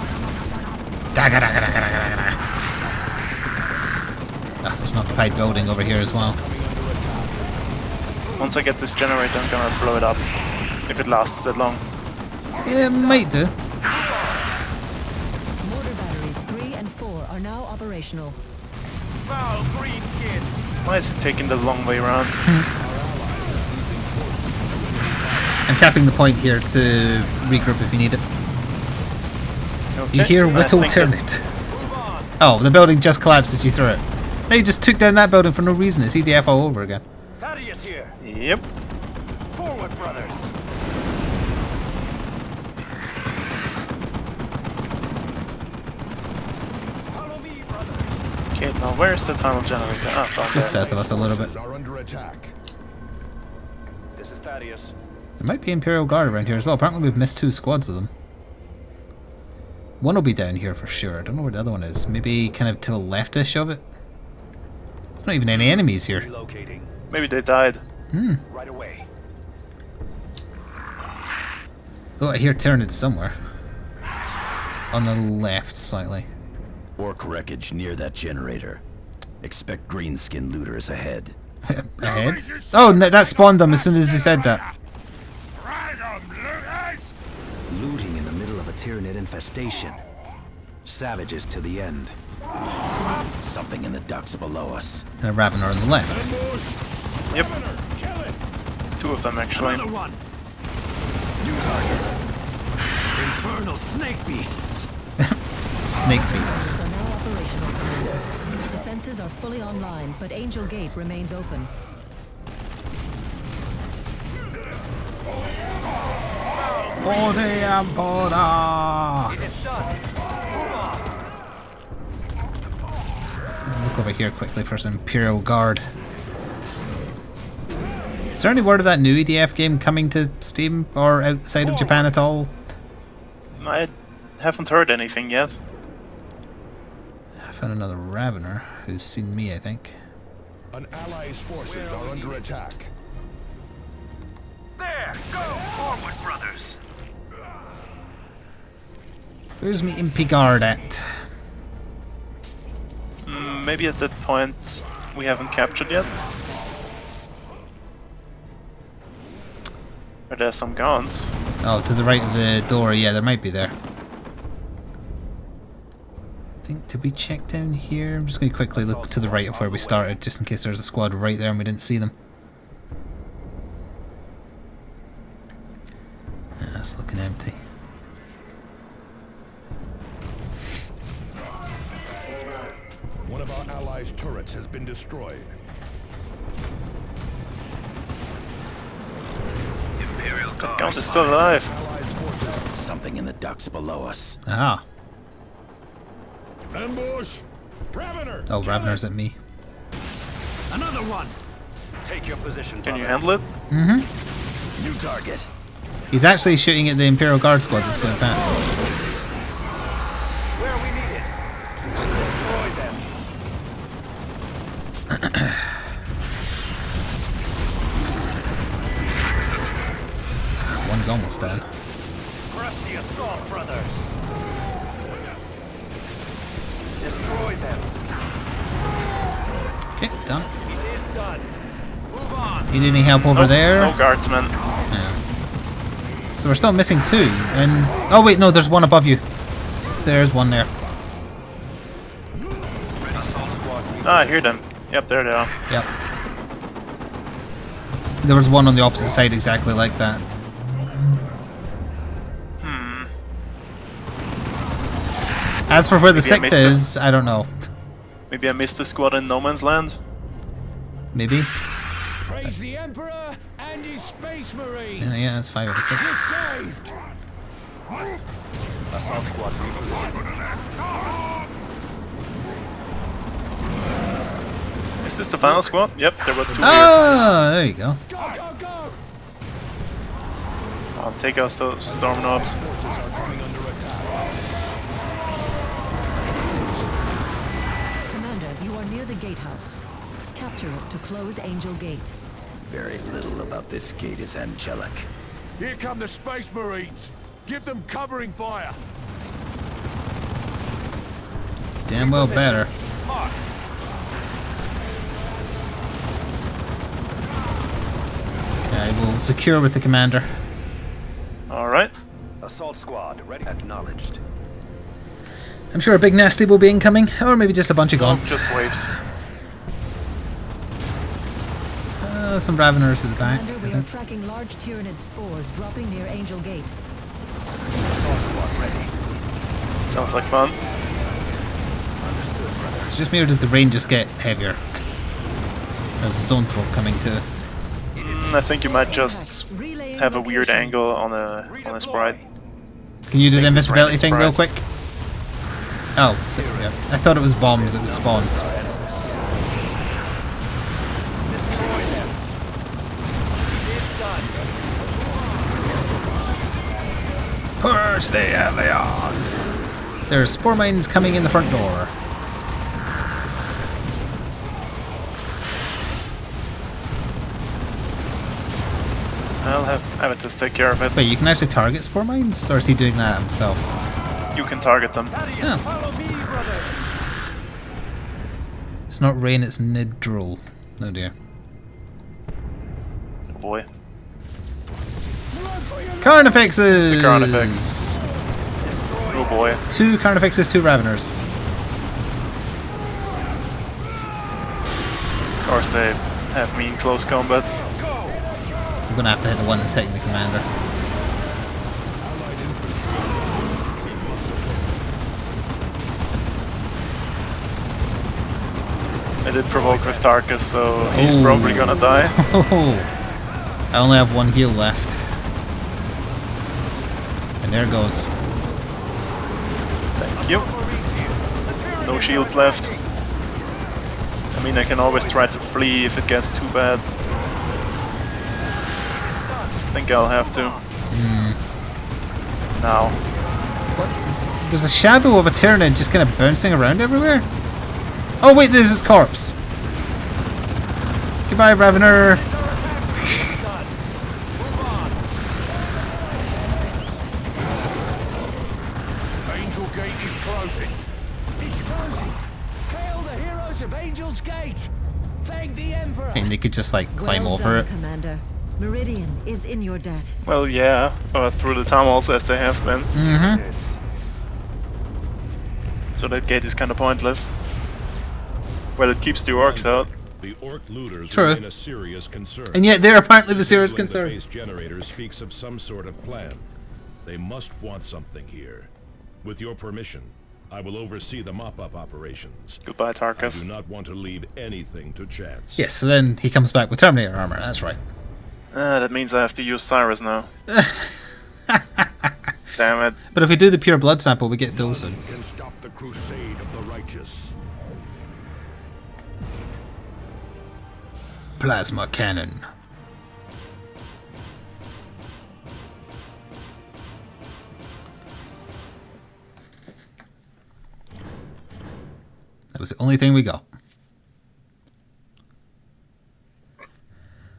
Ah, there's an occupied building over here as well. Once I get this generator, I'm gonna blow it up. If it lasts that long. Yeah, it might do. Mortar batteries 3 and 4 are now operational. Foul green skin. Why is it taking the long way around? I'm capping the point here to regroup if you need it. Okay. You hear I Whittle think Turnet. Oh, the building just collapsed as you threw it. No, you just took down that building for no reason. It's EDF all over again. Thaddeus here. Yep. Forward, brothers. Follow me, brothers. Okay, now where's the final generator? Ah, down Just there. south of us a little bit. Are under attack. This is Thaddeus. There might be Imperial Guard around here as well. Apparently we've missed 2 squads of them. One will be down here for sure. I don't know where the other one is. Maybe kind of to the leftish of it. There's not even any enemies here. Relocating. Maybe they died. Right away. Oh, I hear Tyranids somewhere. On the left, slightly. Orc wreckage near that generator. Expect greenskin looters ahead. Ahead? Oh, no, that spawned them as soon as he said that. Looting in the middle of a Tyranid infestation. Savages to the end. Something in the ducts below us. And a Ravener on the left. Yep. 2 of them actually. Another one. New target. Infernal snake beasts. Snake beasts. Are now operational, Commander. Defenses are fully online, but Angel Gate remains open. It is done. Move on. Look over here quickly for some Imperial Guard. Is there any word of that new EDF game coming to Steam or outside of Japan at all? I haven't heard anything yet. I found another Ravener who's seen me, I think. An ally's forces are under attack. There. Go forward, brothers. Where's me Impy Guard at? Maybe at that point we haven't captured yet. Are there some guns? Oh, to the right of the door, yeah, there might be there. I think, did we check down here? I'm just going to quickly look to the right of where we started, just in case there's a squad right there and we didn't see them. Ah, it's looking empty. One of our allies' turrets has been destroyed. The Count is still alive. Allies' forces. Something in the ducts below us. Ah. Ambush! Ravener! Oh, Ravener's at me. Another one. Take your position, Can you brother. handle it? Mm-hmm. New target. He's actually shooting at the Imperial Guard squad that's going past. Where we need it. Destroy them. One's almost dead. Press the assault, brothers. Destroy them. Okay, done. It is done. Move on. Need any help over there? No guardsmen. Yeah. So we're still missing 2, and... Oh wait, no, there's one above you. There's one there. Assault squad. Ah, I hear them. Yep, there they are. Yep. There was one on the opposite side exactly like that. As for where the Maybe I sixth missed is, I don't know. Maybe I missed a squad in No Man's Land. Maybe. Praise the Emperor and his Space Marines! Yeah, that's 5 out of 6. Saved! Assault squad repositioning. Is Is this the final squad? Yep, there were 2 here. Oh, there you go. I'll take out those storm knobs. Commander, you are near the gatehouse. Capture it to close Angel Gate. Very little about this gate is angelic. Here come the Space Marines. Give them covering fire. Damn well better. Okay, we'll secure with the commander. Alright. Assault squad, ready. Acknowledged. I'm sure a big nasty will be incoming, or maybe just a bunch of Oh, gaunts. just waves. Some Raveners at the back. Commander, we are tracking large Tyranid spores dropping near Angel Gate. Assault squad ready. Sounds like fun. Understood, brother. It's just me, or did the rain just get heavier? There's a zone throw coming too. I think you might just have a weird angle on a sprite. Can you do the Take this invisibility random thing real sprites. quick? Oh, yeah. I thought it was bombs at the spawns. Push the aliens! There's spore mines coming in the front door. I'll have Avitus take care of it. Wait, you can actually target spore mines? Or is he doing that himself? You can target them. Oh. It's not rain, it's Nidril. Oh dear. Oh boy. Carnifexes! It's a Carnifex. Oh boy. 2 Carnifexes, 2 Raveners. Of course they have me in close combat. I'm gonna have to hit the one that's hitting the commander. I did provoke with Tarkus, so he's Oh. probably gonna die. I only have 1 heal left. And there it goes. Thank you. No shields left. I mean, I can always try to flee if it gets too bad. I think I'll have to. Now. What? There's a shadow of a Tyranid just kind of bouncing around everywhere? Oh wait, there's his corpse! Goodbye, Ravener! Angel Gate is closing. It's closing. Hail the heroes of Angel's Gate. Thank the Emperor. And they could just like climb Well over done, it. Commander. Meridian is in your debt. Well, yeah, through the tunnels as they have been. Mm-hmm. So that gate is kind of pointless. Well, it keeps the orcs out. The orc looters True. remain a serious concern. And yet they're apparently the serious Signaling concern. The base generator speaks of some sort of plan. They must want something here. With your permission, I will oversee the mop-up operations. Goodbye, I Tarkus. do not want to leave anything to chance. Yes, so then he comes back with Terminator armor, that's right. That means I have to use Cyrus now. Damn it. But if we do the pure blood sample, we get Thulson. Can stop the crusade of the righteous. Plasma cannon. That was the only thing we got.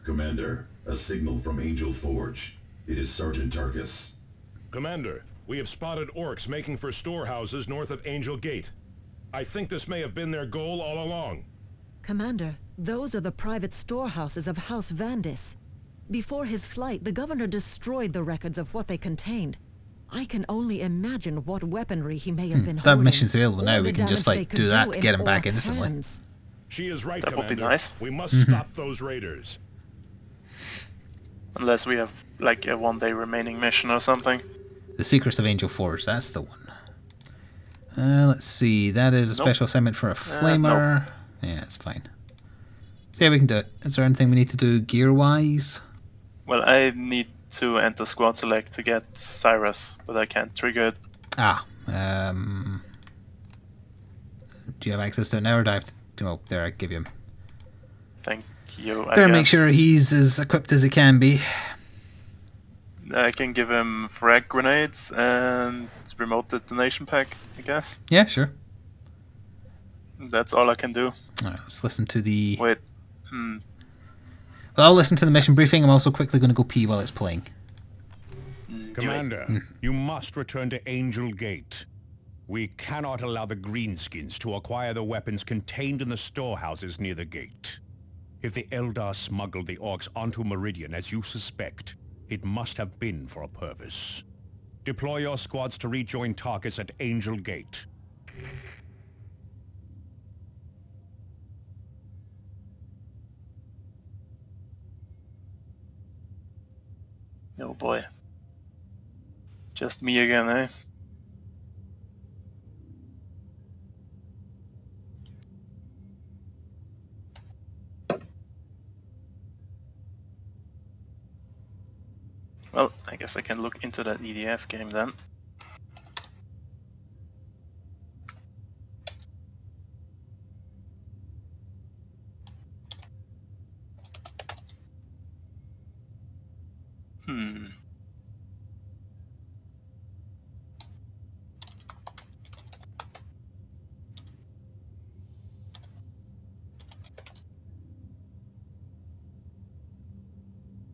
Commander, a signal from Angel Forge. It is Sergeant Tarkus. Commander, we have spotted orcs making for storehouses north of Angel Gate. I think this may have been their goal all along. Commander, those are the private storehouses of House Vandis. Before his flight, the governor destroyed the records of what they contained. I can only imagine what weaponry he may have been That holding. mission's available now, or we the can just damage like they do could that to in get him back orc instantly. hands. She is right, That would Commander. be nice. We must stop those raiders. Unless we have like a 1-day remaining mission or something. The Secrets of Angel Forge, that's the one. Let's see, that is a special assignment for a flamer. Yeah, it's fine. So yeah, we can do it. Is there anything we need to do gear-wise? Well, I need to enter squad select to get Cyrus, but I can't trigger it. Ah, do you have access to it now, or do I have to... Oh, there, I give you him. Thank you. Better make sure he's as equipped as he can be. I can give him frag grenades and remote detonation pack, I guess. Yeah, sure. That's all I can do. Alright, let's listen to the... Wait. Well, I'll listen to the mission briefing. I'm also quickly going to go pee while it's playing. Commander, you must return to Angel Gate. We cannot allow the Greenskins to acquire the weapons contained in the storehouses near the gate. If the Eldar smuggled the orcs onto Meridian as you suspect, it must have been for a purpose. Deploy your squads to rejoin Tarkus at Angel Gate. Oh boy. Just me again, eh? Well, I guess I can look into that EDF game then.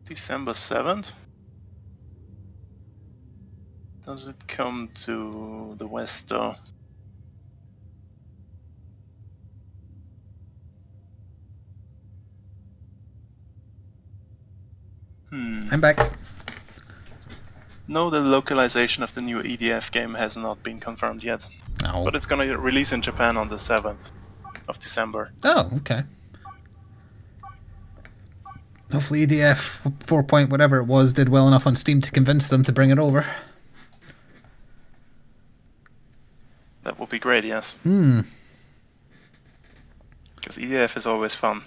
December 7th? Does it come to the west though? I'm back. No, the localization of the new EDF game has not been confirmed yet. No. But it's gonna release in Japan on the 7th of December. Oh, okay. Hopefully EDF 4 point whatever it was did well enough on Steam to convince them to bring it over. That would be great, yes. Because EDF is always fun.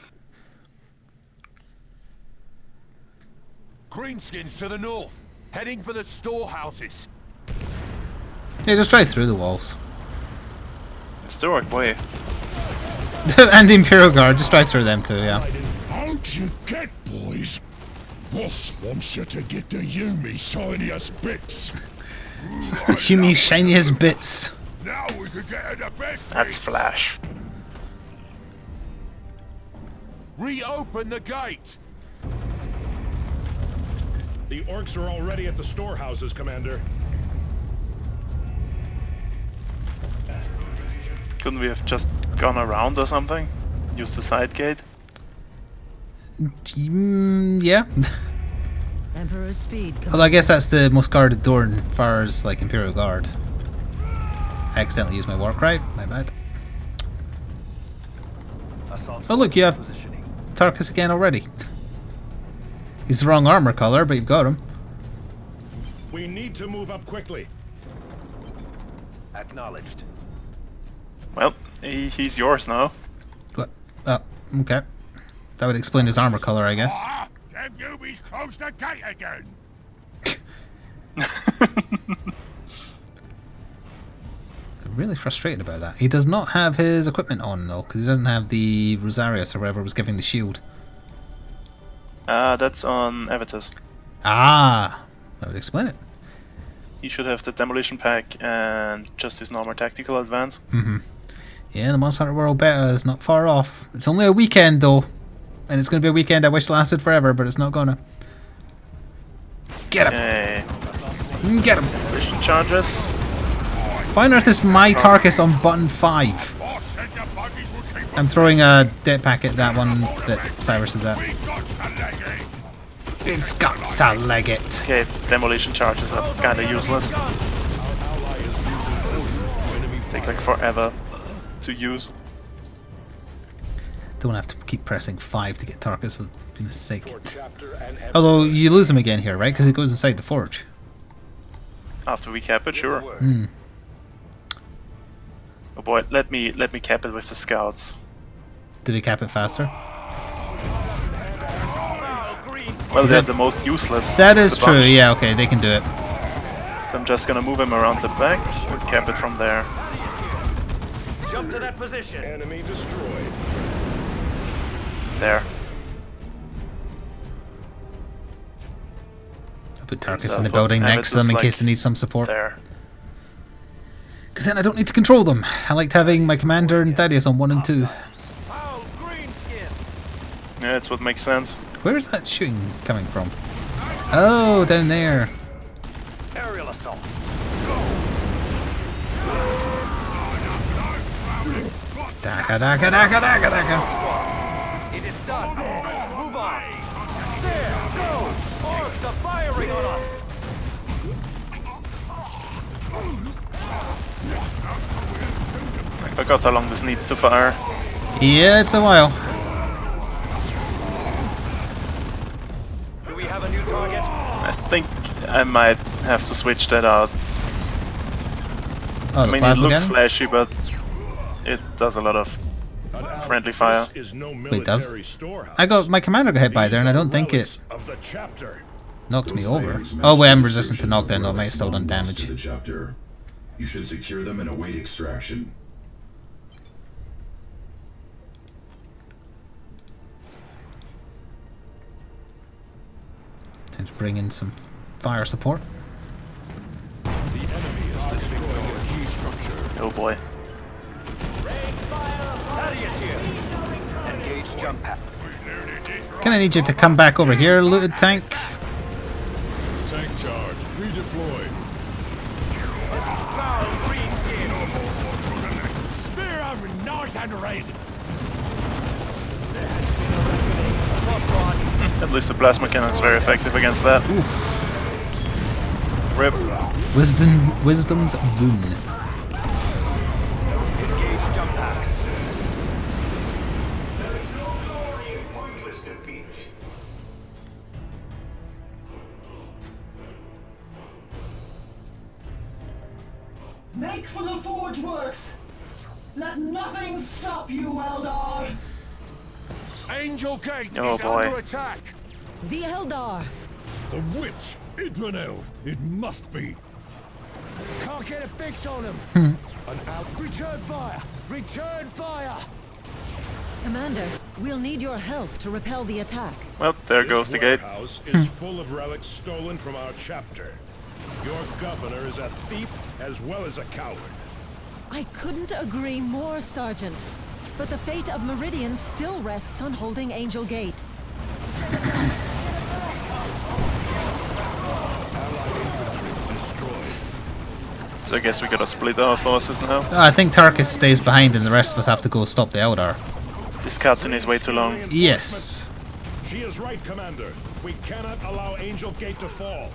Greenskins to the north, heading for the storehouses. Yeah, just drive through the walls. Historic way. And the Imperial Guard, just drive through them too, yeah. How'd you get, boys? Boss wants you to get the Yumi shiniest bits. Yumi's shiniest bits. Now we can get the best. That's Flash. Reopen the gate. The orcs are already at the storehouses, Commander. Couldn't we have just gone around or something? Use the side gate? Yeah. Emperor's speed. Although I guess that's the most guarded door as far as like Imperial Guard. I accidentally used my war cry, my bad. Oh look, you have Tarkus again already. He's the wrong armor color, but you've got him. We need to move up quickly. Acknowledged. Well, he's yours now. What? Oh, okay. That would explain his armor color, I guess. Them Yumis closed the gate again. I'm really frustrated about that. He does not have his equipment on though, because he doesn't have the Rosarius or whatever was giving the shield. That's on Avitus. Ah, that would explain it. He should have the demolition pack and just his normal tactical advance. Yeah, the Monster Hunter World beta is not far off. It's only a weekend though, and it's going to be a weekend I wish lasted forever, but it's not gonna. Get him! Get him! Demolition charges. Why on earth is my Tarkus on button 5? I'm throwing a dead pack at that one that Cyrus is at. We've got to leg it. Okay, demolition charges are kinda useless. Take like forever to use. Don't have to keep pressing 5 to get Tarkus, for goodness sake. Although you lose him again here, right? Because he goes inside the forge. After we cap it, sure. Oh boy, let me cap it with the scouts. Did he cap it faster? Well, they're the most useless. That is true, yeah, okay, they can do it. So I'm just gonna move him around the back and cap it from there. Jump to that position. Enemy destroyed. There. Put Tarkus in the building next to them in case they need some support. Because then I don't need to control them. I liked having my commander and Thaddeus on 1 and 2. Yeah, that's what makes sense. Where is that shooting coming from? Oh, down there. Aerial assault. Daka, daka, daka, daka, daka. It is done. Move on. There, go! Orcs are firing on us! I forgot how long this needs to fire. Yeah, it's a while. Do we have a new target? I think I might have to switch that out. Oh, I mean, it looks flashy, but it does a lot of friendly fire. Wait, does? I got my commander got hit by there, and I don't think it knocked me over. Oh wait, I'm resistant to knockdown, though. I might have still done damage. You should secure them and await extraction. Time to bring in some fire support. The enemy is destroying a key structure. Oh boy. Thaddeus here. Engage jump pack. Gonna need you to come back over here, looted tank. Tank charge. Redeploy. Foul green skin. Spear him, nice and red. At least the plasma cannon is very effective against that. Oof. Rip. Wisdom's boon. Engage jump packs. Make for the forge works. Let nothing stop you, Eldar. Angel Gate Oh, is boy. under attack. The Eldar! The witch, Idranel, it must be. Can't get a fix on him. Return fire! Return fire! Commander, we'll need your help to repel the attack. Well, there goes the gate. This warehouse is full of relics stolen from our chapter. Your governor is a thief as well as a coward. I couldn't agree more, Sergeant. But the fate of Meridian still rests on holding Angel Gate. So I guess we gotta split our forces now. I think Tarkus stays behind and the rest of us have to go stop the Eldar. This cutscene is way too long. Yes. She is right, Commander. We cannot allow Angel Gate to fall.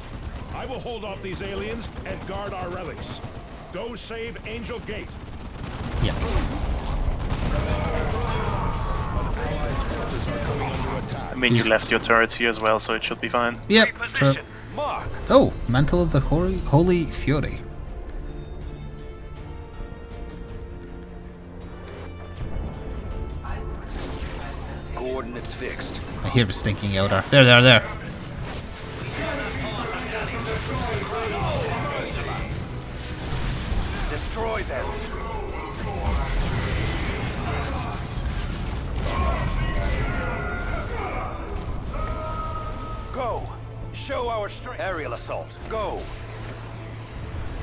I will hold off these aliens and guard our relics. Go save Angel Gate. Yeah. I mean, you left your turrets here as well, so it should be fine. Yep. True. Oh, Mantle of the Holy Fury. Coordinates fixed. I hear the stinking Eldar. There. Destroy them. Go. Show our strength. Aerial assault. Go.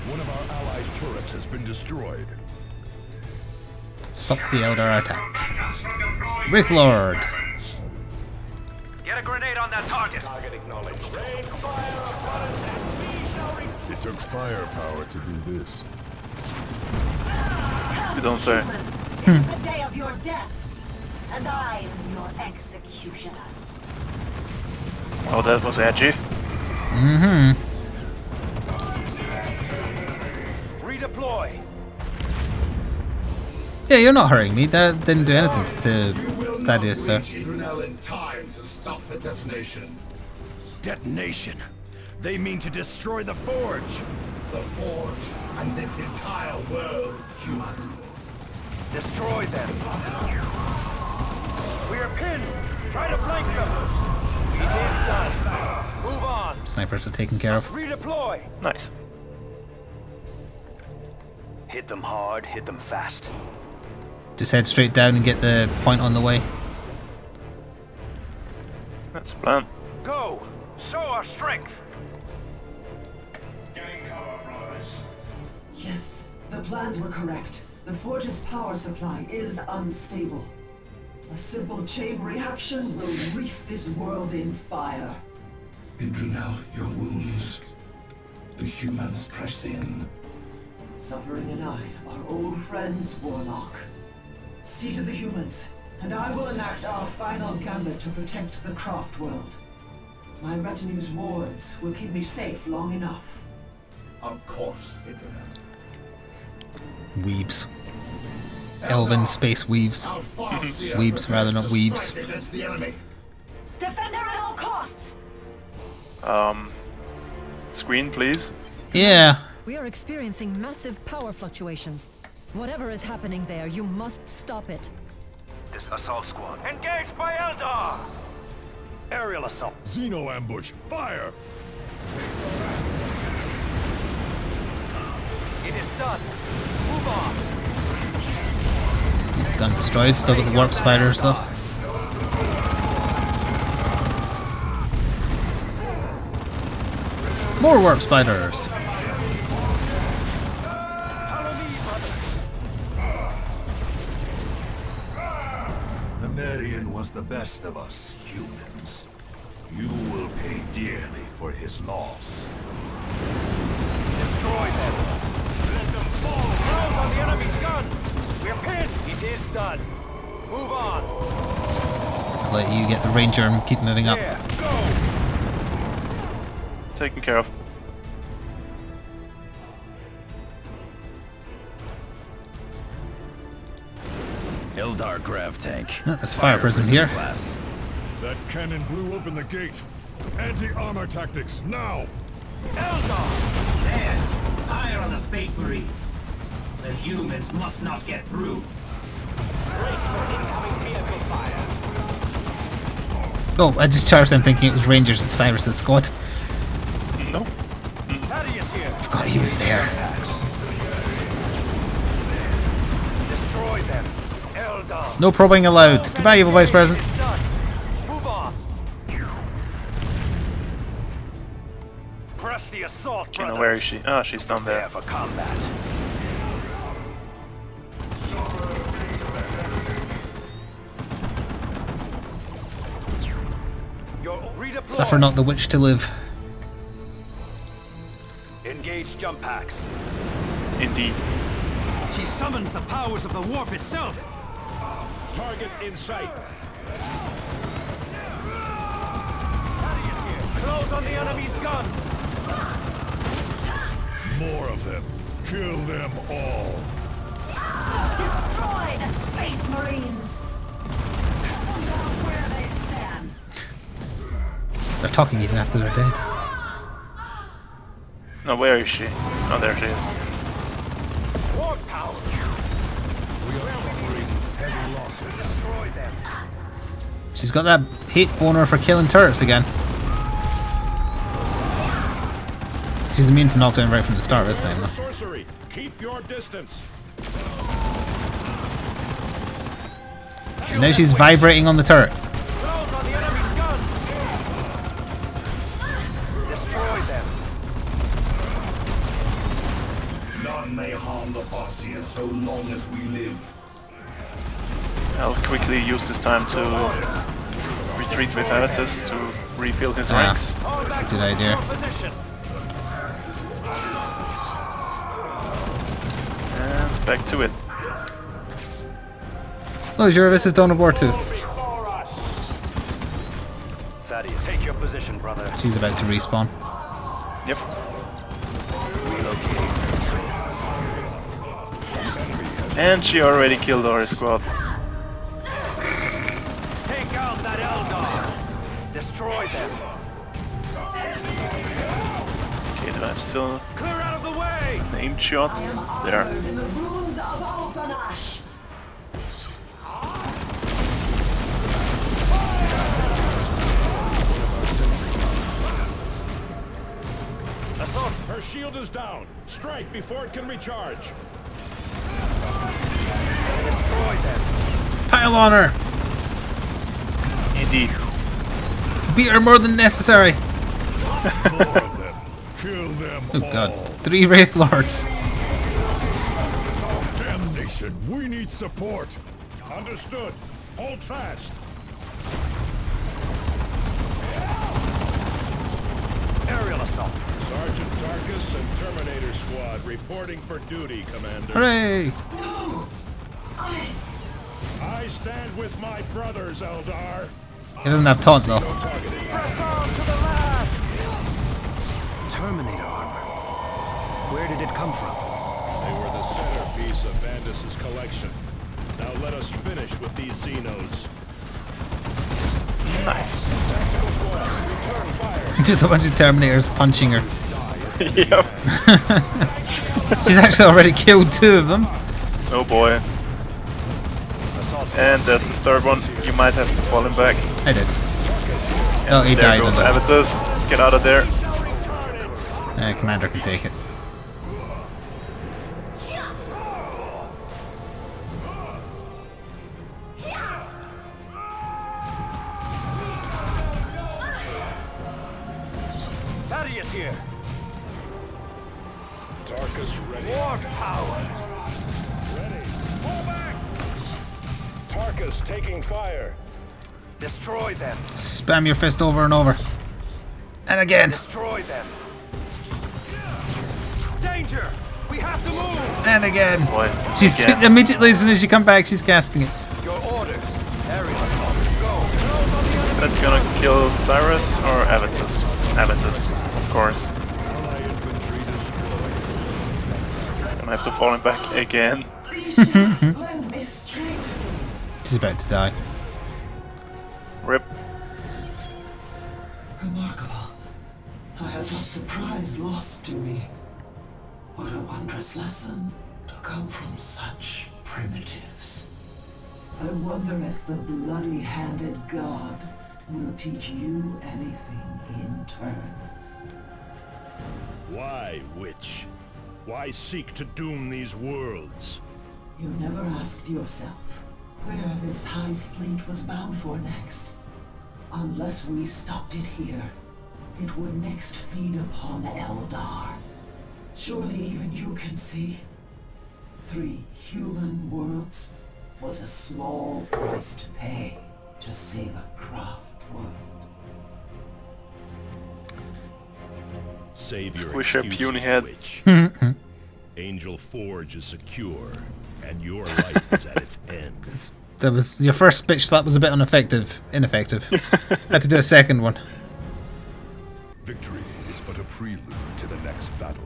One of our allies' turrets has been destroyed. Stop the Eldar attack. Wraith Lord. Get a grenade on that target. Target acknowledged. Rain fire upon us and we shall It took firepower to do this. You don't say. It's the day of your deaths, and I am your executioner. Oh, that was edgy. Mm-hmm. redeploy. Yeah, you're not hurting me. That didn't do anything to Thaddeus, sir. In time to stop the detonation. Detonation? They mean to destroy the Forge. The Forge and this entire world, human. Destroy them. We are pinned. Try to flank them. It is done. Move on. Snipers are taken care of. Redeploy. Nice. Hit them hard, hit them fast. Just head straight down and get the point on the way. That's the plan. Go. Show our strength. plans were correct. The Forge's power supply is unstable. A simple chain reaction will wreath this world in fire. Idrinel, your wounds. The humans press in. Suffering and I are old friends, Warlock. See to the humans, and I will enact our final gambit to protect the craft world. My retinue's wards will keep me safe long enough. Of course, Idrinel. Weebs. Elven space weaves. Weebs rather, not weaves. Defend her at all costs! Screen, please. Yeah. We are experiencing massive power fluctuations. Whatever is happening there, you must stop it. This assault squad. Engaged by Eldar! Aerial assault. Xeno ambush. Fire! It is done. Move on. Gun destroyed, still got the warp spiders though. More warp spiders! The Merian was the best of us humans. You will pay dearly for his loss. Destroy them. Let them fall. Close on the enemy's gun. We're pinned. It is done. Move on. I'll let you get the ranger and keep moving up. Yeah, go. Taken care of. Eldar grav tank. Oh, there's a fire prison here. Class. That cannon blew open the gate. Anti-armor tactics, now! Eldar! There! Fire on the Space Marines! The humans must not get through. Brace for incoming vehicle fire. Oh, I just charged them thinking it was Rangers and Cyrus' squad. No. Thaddeus here. Forgot he was there. Destroy them. Eldar. No probing allowed. Goodbye, evil vice president. It's done. Move on. Press the assault, Okay, now brother. where is she? Oh, she's down there. Prepare for combat. Redeploy. Suffer not the witch to live. Engage jump packs. Indeed. She summons the powers of the warp itself. Target in sight. Thaddeus here. Close on the enemy's guns. More of them. Kill them all. Destroy the Space Marines! Come down where they stand. They're talking even after they're dead. No, where is she? Oh, there she is. Warp power. We are suffering heavy losses. Destroy them. She's got that hate boner for killing turrets again. She's immune to knockdown right from the start this time though. Sorcery, keep your distance. And now she's vibrating on the turret. Close on the enemy's guns. Destroy them. None may harm the Farseer so long as we live. I'll quickly use this time to retreat with Aratus to refill his ranks. That's a good idea. Position. And back to it. Oh, sure, this is Dawn of War 2. Thaddeus, take your position, brother. She's about to respawn. Yep. And she already killed our squad. Take out that Eldar. Destroy them. Okay, do I have still Clear out of the way. an aim shot? I am There. honored in the ruins of Alphanash. Assault. Her shield is down. Strike before it can recharge. Destroy them. Pile on her! Indeed. Beat her more than necessary! More of them. Kill them Oh all. god. 3 Wraith Lords. need support. Understood. Hold fast. Aerial assault. Sergeant Tarkus and Terminator Squad reporting for duty, Commander. Hooray! No! I stand with my brothers, Eldar. He doesn't have taunt though. Terminator armor. Where did it come from? They were the centerpiece of Vandus' collection. Now let us finish with these Xenos. Nice. Just a bunch of Terminators punching her. Yep. She's actually already killed 2 of them. Oh boy. And there's the third one. You might have to fall him back. I did. Oh, he There died. goes Avitus. Get out of there. Commander can take it. Thaddeus here. Tarkus ready. War powers. Ready. Pull back. Tarkus taking fire. Destroy them. Spam your fist over and over. And again. Destroy them. Danger! We have to move! And again. Boy, She's again. immediately as soon as you come back, she's casting it. Your orders. Aerial assault. Go. Is that gonna kill Cyrus or Avitus? Avitus, of course. Gonna have to fall him back again. Lend me strength. She's about to die. Rip. Remarkable. I had not surprise lost to me. What a wondrous lesson to come from such primitives. I wonder if the bloody-handed god will teach you anything in turn. Why, witch? Why seek to doom these worlds? You never asked yourself where this Hive fleet was bound for next. Unless we stopped it here, it would next feed upon Eldar. Surely even you can see. 3 human worlds was a small price to pay to save a craft world. Save your Squish her excuses, puny head. witch. Angel Forge is secure, and your life is at its end. That was your first bitch slap was a bit ineffective. Had to do a second one. Victory is but a prelude to the next battle.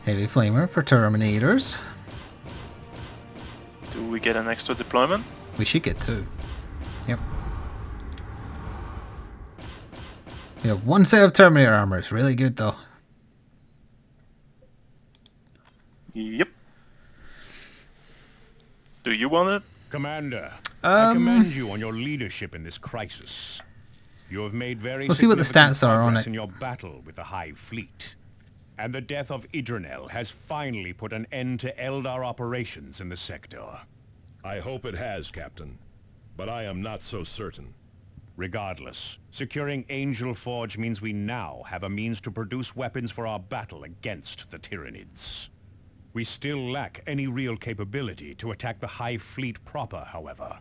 Heavy flamer for Terminators. Do we get an extra deployment? We should get 2. Yep. We have 1 set of Terminator armor. It's really good though. Yep. Do you want it? Commander, I commend you on your leadership in this crisis. You have made very We'll see what the significant stats are on progress it. in your battle with the Hive fleet. And the death of Idranel has finally put an end to Eldar operations in the sector. I hope it has, Captain. But I am not so certain. Regardless, securing Angel Forge means we now have a means to produce weapons for our battle against the Tyranids. We still lack any real capability to attack the Hive fleet proper, however.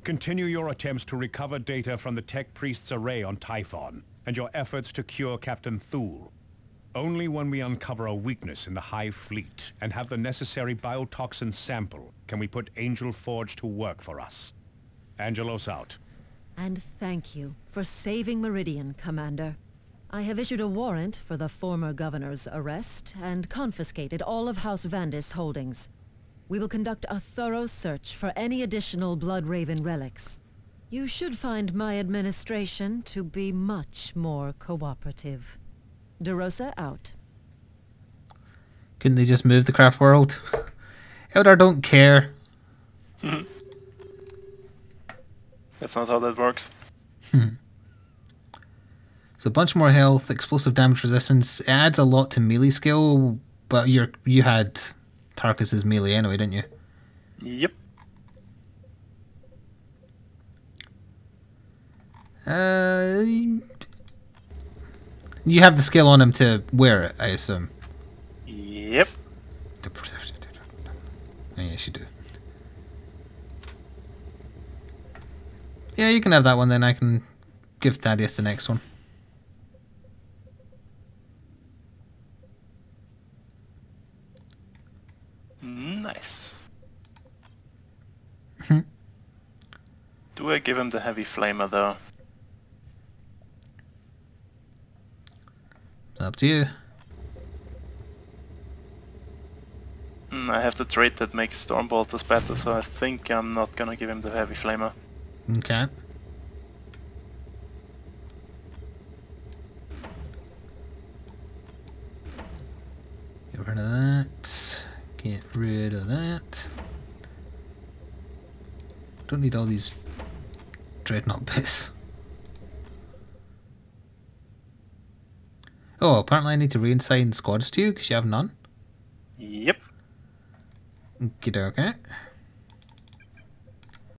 Continue your attempts to recover data from the Tech Priest's array on Typhon, and your efforts to cure Captain Thule. Only when we uncover a weakness in the Hive fleet and have the necessary biotoxin sample can we put Angel Forge to work for us. Angelos out. And thank you for saving Meridian, Commander. I have issued a warrant for the former governor's arrest and confiscated all of House Vandis' holdings. We will conduct a thorough search for any additional Bloodraven relics. You should find my administration to be much more cooperative. DeRosa out. Couldn't they just move the craft world? Eldar don't care. That's not how that works. So a bunch more health, explosive damage resistance. It adds a lot to melee skill, but you had Tarkus's melee anyway, didn't you? Yep. You have the skill on him to wear it, I assume. Yep. Oh, yes, you do. Yeah, you can have that one then. I can give Thaddeus the next one. Nice. Do I give him the heavy flamer though? It's up to you. I have the trait that makes Stormbolters better, so I think I'm not gonna give him the heavy flamer. Okay. Get rid of that. Get rid of that. Don't need all these dreadnought bits. Oh, apparently I need to reassign squads to you because you have none. Yep. Okay.